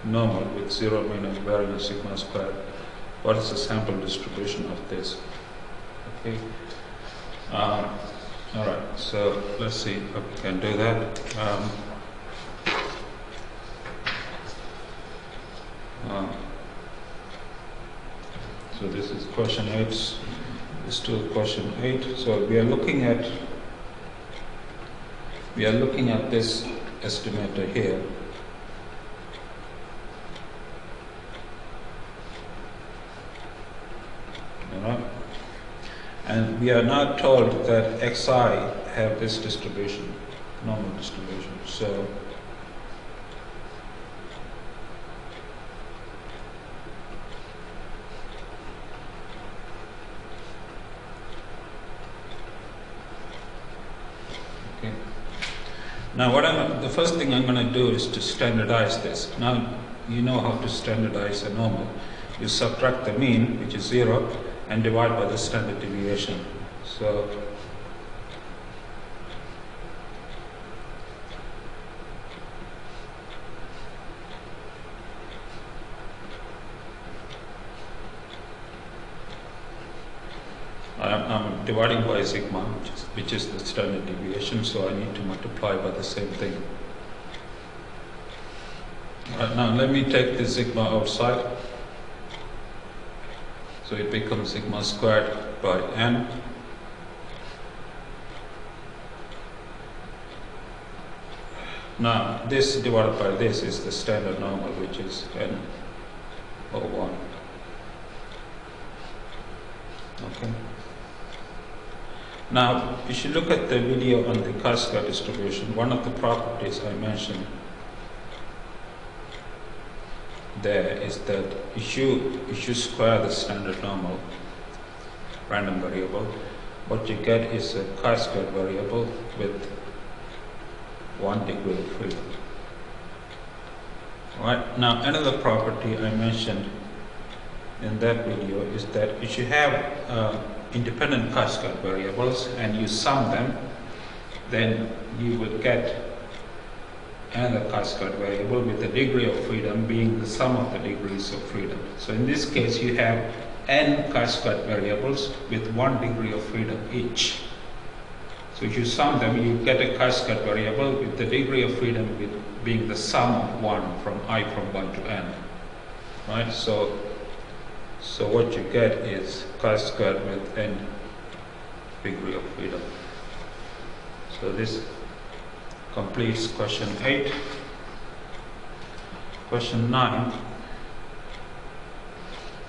normal with 0 mean and variance sigma squared, what is the sample distribution of this? Okay. All right, so let's see if we can do that. So this is question 8. Let's do question 8. So we are looking at this estimator here. Alright. And we are now told that xi have this distribution, normal distribution. So now the first thing I'm going to do is to standardize this. Now you know how to standardize a normal. You subtract the mean, which is 0, and divide by the standard deviation. So I'm dividing by sigma, which is the standard deviation, so I need to multiply by the same thing. Right, now let me take the sigma outside. So it becomes sigma squared by n. Now this divided by this is the standard normal, which is n over 1. Okay. Now, if you look at the video on the chi-square distribution, one of the properties I mentioned there is that if you square the standard normal random variable, what you get is a chi-square variable with 1 degree of freedom. Right. Now, another property I mentioned in that video is that if you have independent chi-square variables and you sum them, then you will get another chi-square variable with the degree of freedom being the sum of the degrees of freedom. So in this case you have n chi-square variables with 1 degree of freedom each. So if you sum them, you get a chi-square variable with the degree of freedom being the sum of 1 from 1 to n. Right? So what you get is chi-squared with n degree of freedom. So this completes question 8. Question 9.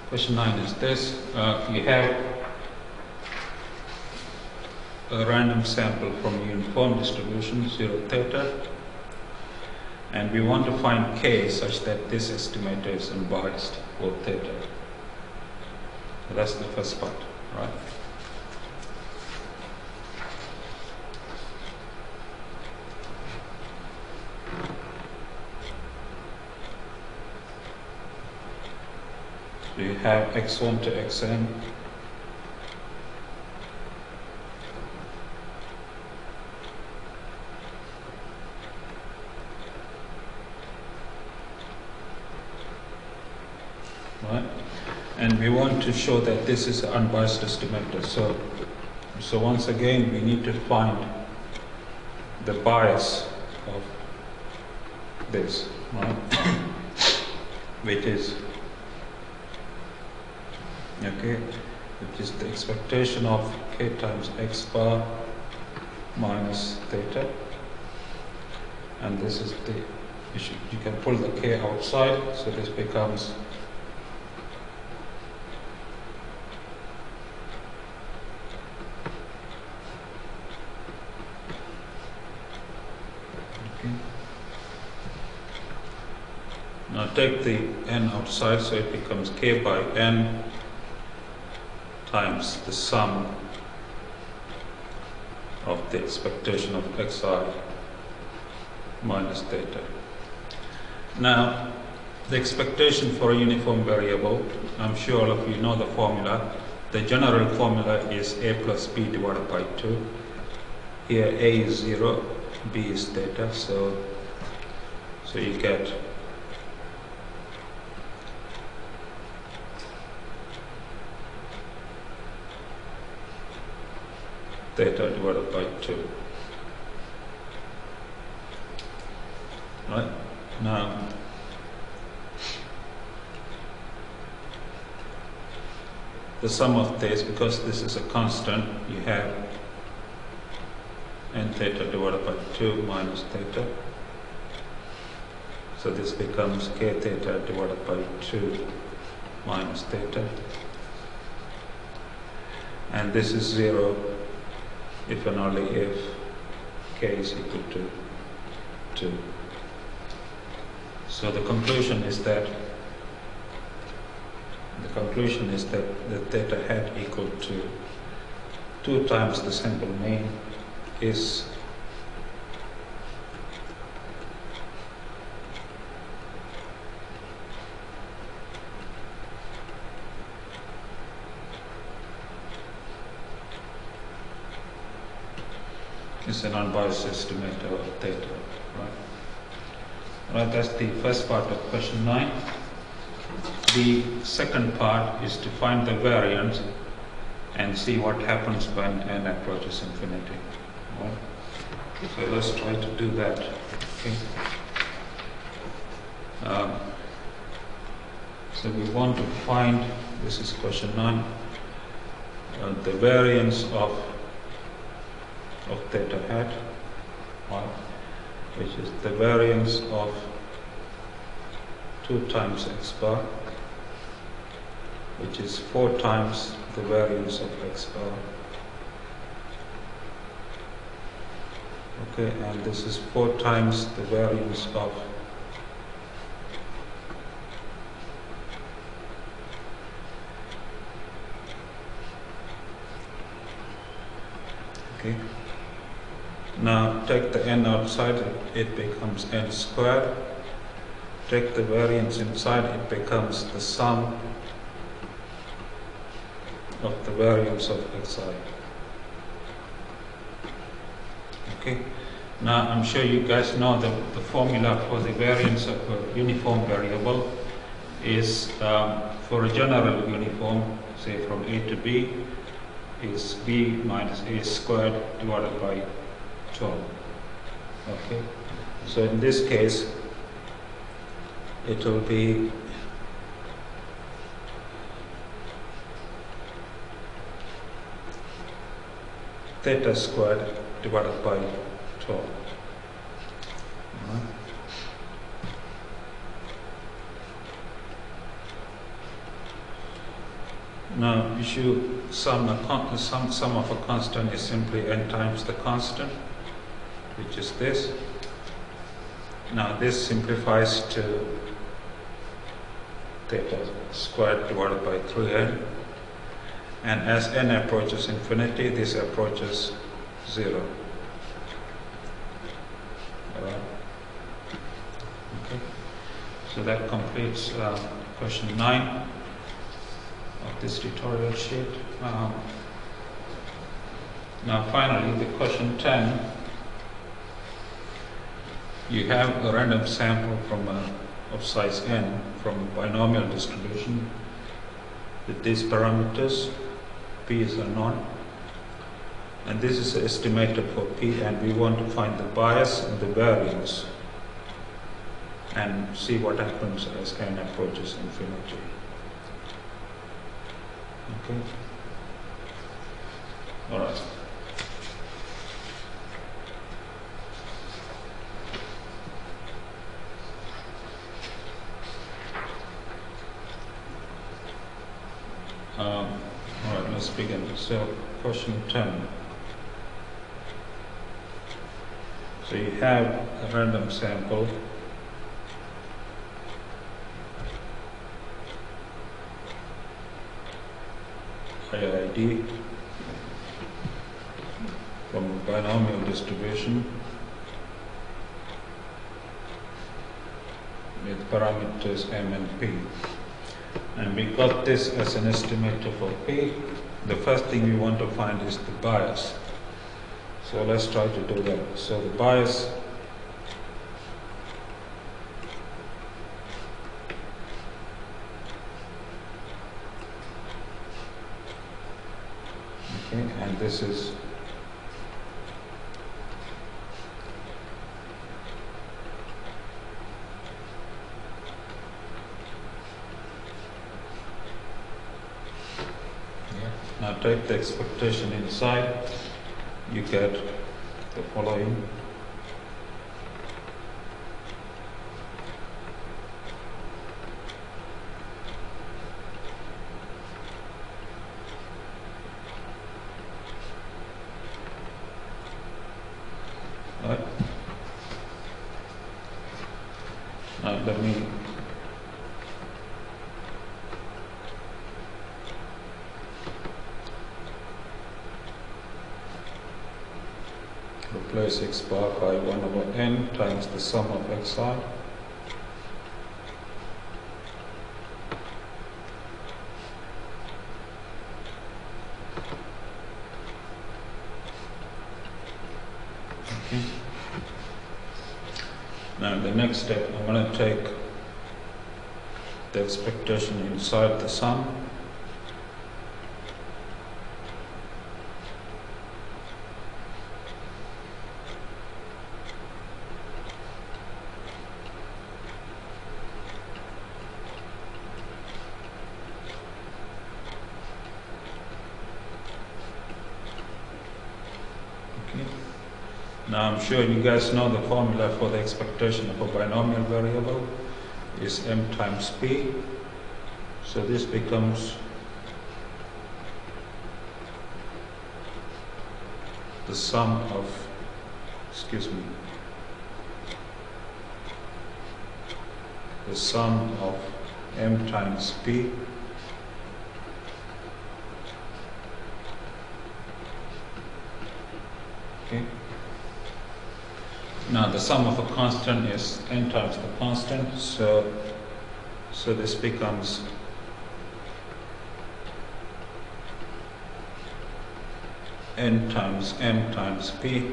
Question 9 is this. You have a random sample from a uniform distribution, 0 theta, and we want to find k such that this estimator is unbiased for theta. So that's the first part, right? So you have x1 to xn. Right? And we want to show that this is an unbiased estimator. So once again, we need to find the bias of this, right? which is the expectation of k times x bar minus theta, and this is the issue. You can pull the k outside, so this becomes now take the n outside, so it becomes k by n times the sum of the expectation of xi minus theta. Now, the expectation for a uniform variable, I'm sure all of you know the formula. The general formula is a plus b divided by 2. Here a is 0, b is theta, so you get theta divided by 2. Right? Now, the sum of this, because this is a constant, you have n theta divided by 2 minus theta. So this becomes k theta divided by 2 minus theta. And this is 0 if and only if k is equal to 2. So the conclusion is that the theta hat equal to 2 times the sample mean is an unbiased estimator of theta, right? Right, that's the first part of question 9. The second part is to find the variance and see what happens when n approaches infinity. Right? So let's try to do that. Okay. So we want to find, this is question 9, the variance of theta hat, right, which is the variance of 2 times x bar, which is 4 times the variance of x bar. Okay, and this is 4 times the variance of okay. Now take the n outside, it becomes n squared. Take the variance inside, it becomes the sum of the variance of xi. Okay. Now I'm sure you guys know that the formula for the variance of a uniform variable is for a general uniform, say from a to b, is b minus a squared divided by 12. Okay. So in this case, it will be theta squared divided by 12. Now, if you sum of a constant is simply n times the constant, which is this. Now, this simplifies to theta squared divided by 3n. And as n approaches infinity, this approaches 0. Alright. Okay. So that completes question 9 of this tutorial sheet. Now finally, the question 10. You have a random sample of size n from a binomial distribution with these parameters. P is unknown, and this is an estimator for P, and we want to find the bias and the variance and see what happens as n approaches infinity. Okay. All right. All right, let's begin. So, question 10. So you have a random sample. IID from a binomial distribution with parameters m and p. And we got this as an estimator for P. The first thing we want to find is the bias. So let's try to do that. So the bias okay, and this is take the expectation inside, you get the following. Right. Now let me replace x bar by 1 over n times the sum of xi. Now the next step, I'm going to take the expectation inside the sum. Now I'm sure you guys know the formula for the expectation of a binomial variable is m times p. So this becomes the sum of, the sum of m times p Now the sum of a constant is n times the constant, so this becomes n times m times p.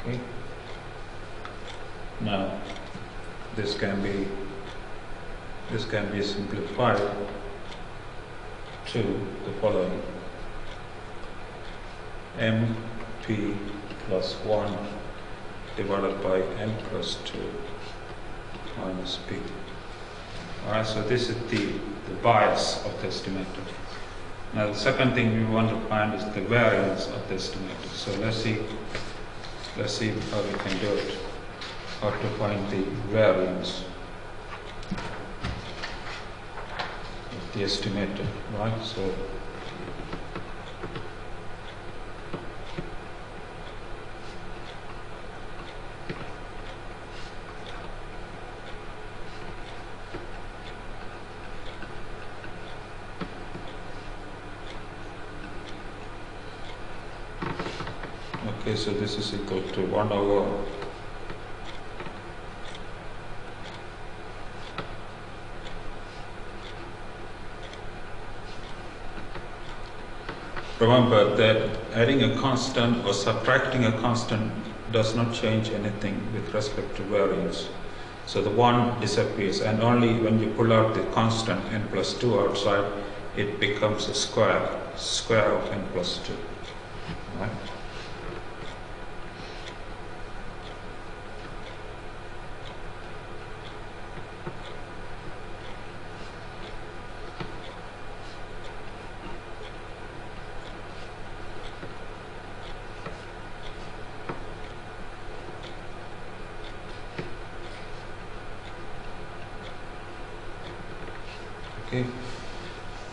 Okay. Now this can be simplified to the following: mp plus 1 divided by n plus 2 minus p. Alright, so this is the bias of the estimator. Now the second thing we want to find is the variance of the estimator. So let's see how we can do it. How to find the variance of the estimator, right? So so this is equal to 1 over remember that adding a constant or subtracting a constant does not change anything with respect to variance. So the 1 disappears, and only when you pull out the constant n plus 2 outside, it becomes a square of n plus 2. Right?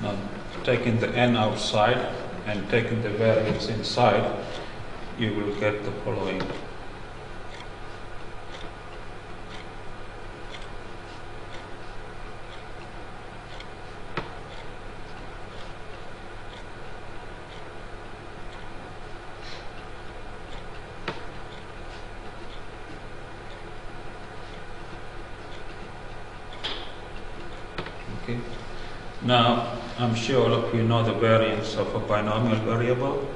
Now taking the n outside and taking the variance inside, you will get the following. Okay. Now, I'm sure all of you know the variance of a binomial variable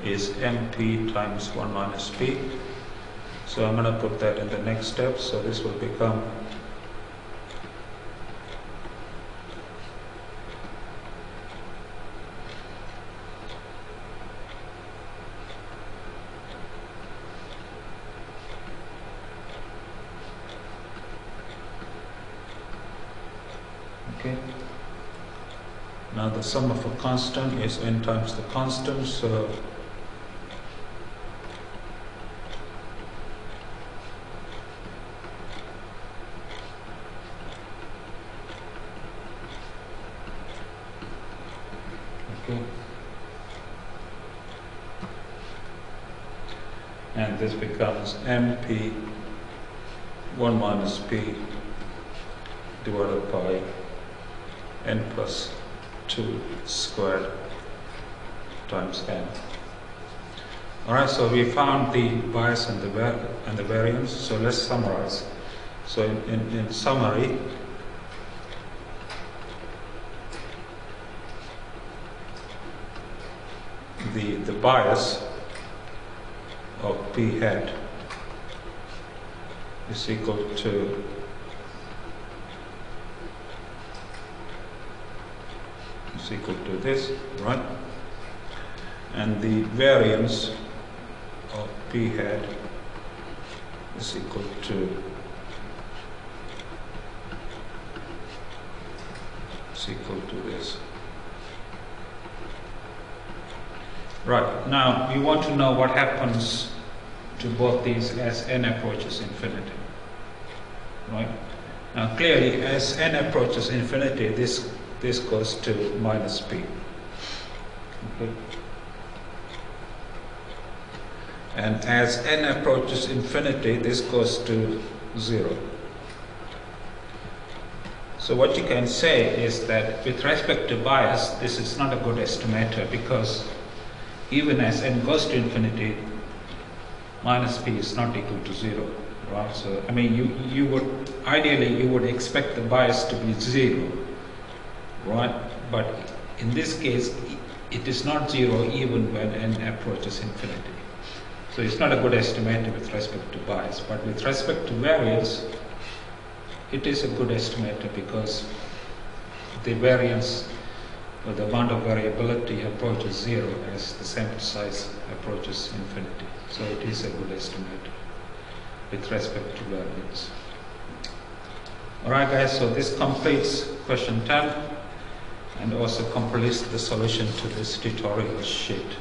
is mp times 1 minus p. So I'm going to put that in the next step. So this will become Okay. Now the sum of a constant is n times the constant, so okay. And this becomes mp 1 minus p divided by n plus 2 squared times n. Alright, so we found the bias and the variance, so let's summarize. So in summary, the bias of p hat is equal to this, right? And the variance of p hat is equal to this. Right, now we want to know what happens to both these as n approaches infinity. Right? Now clearly as n approaches infinity, this goes to minus p. Okay. And as n approaches infinity, this goes to 0. So what you can say is that with respect to bias, this is not a good estimator, because even as n goes to infinity, minus p is not equal to 0, right? So I mean, you would ideally you would expect the bias to be 0, right? But in this case, it is not 0 even when n approaches infinity. So it's not a good estimator with respect to bias, but with respect to variance, it is a good estimator because the variance or the amount of variability approaches 0 as the sample size approaches infinity. So it is a good estimator with respect to variance. Alright guys, so this completes question 10 and also completes the solution to this tutorial sheet.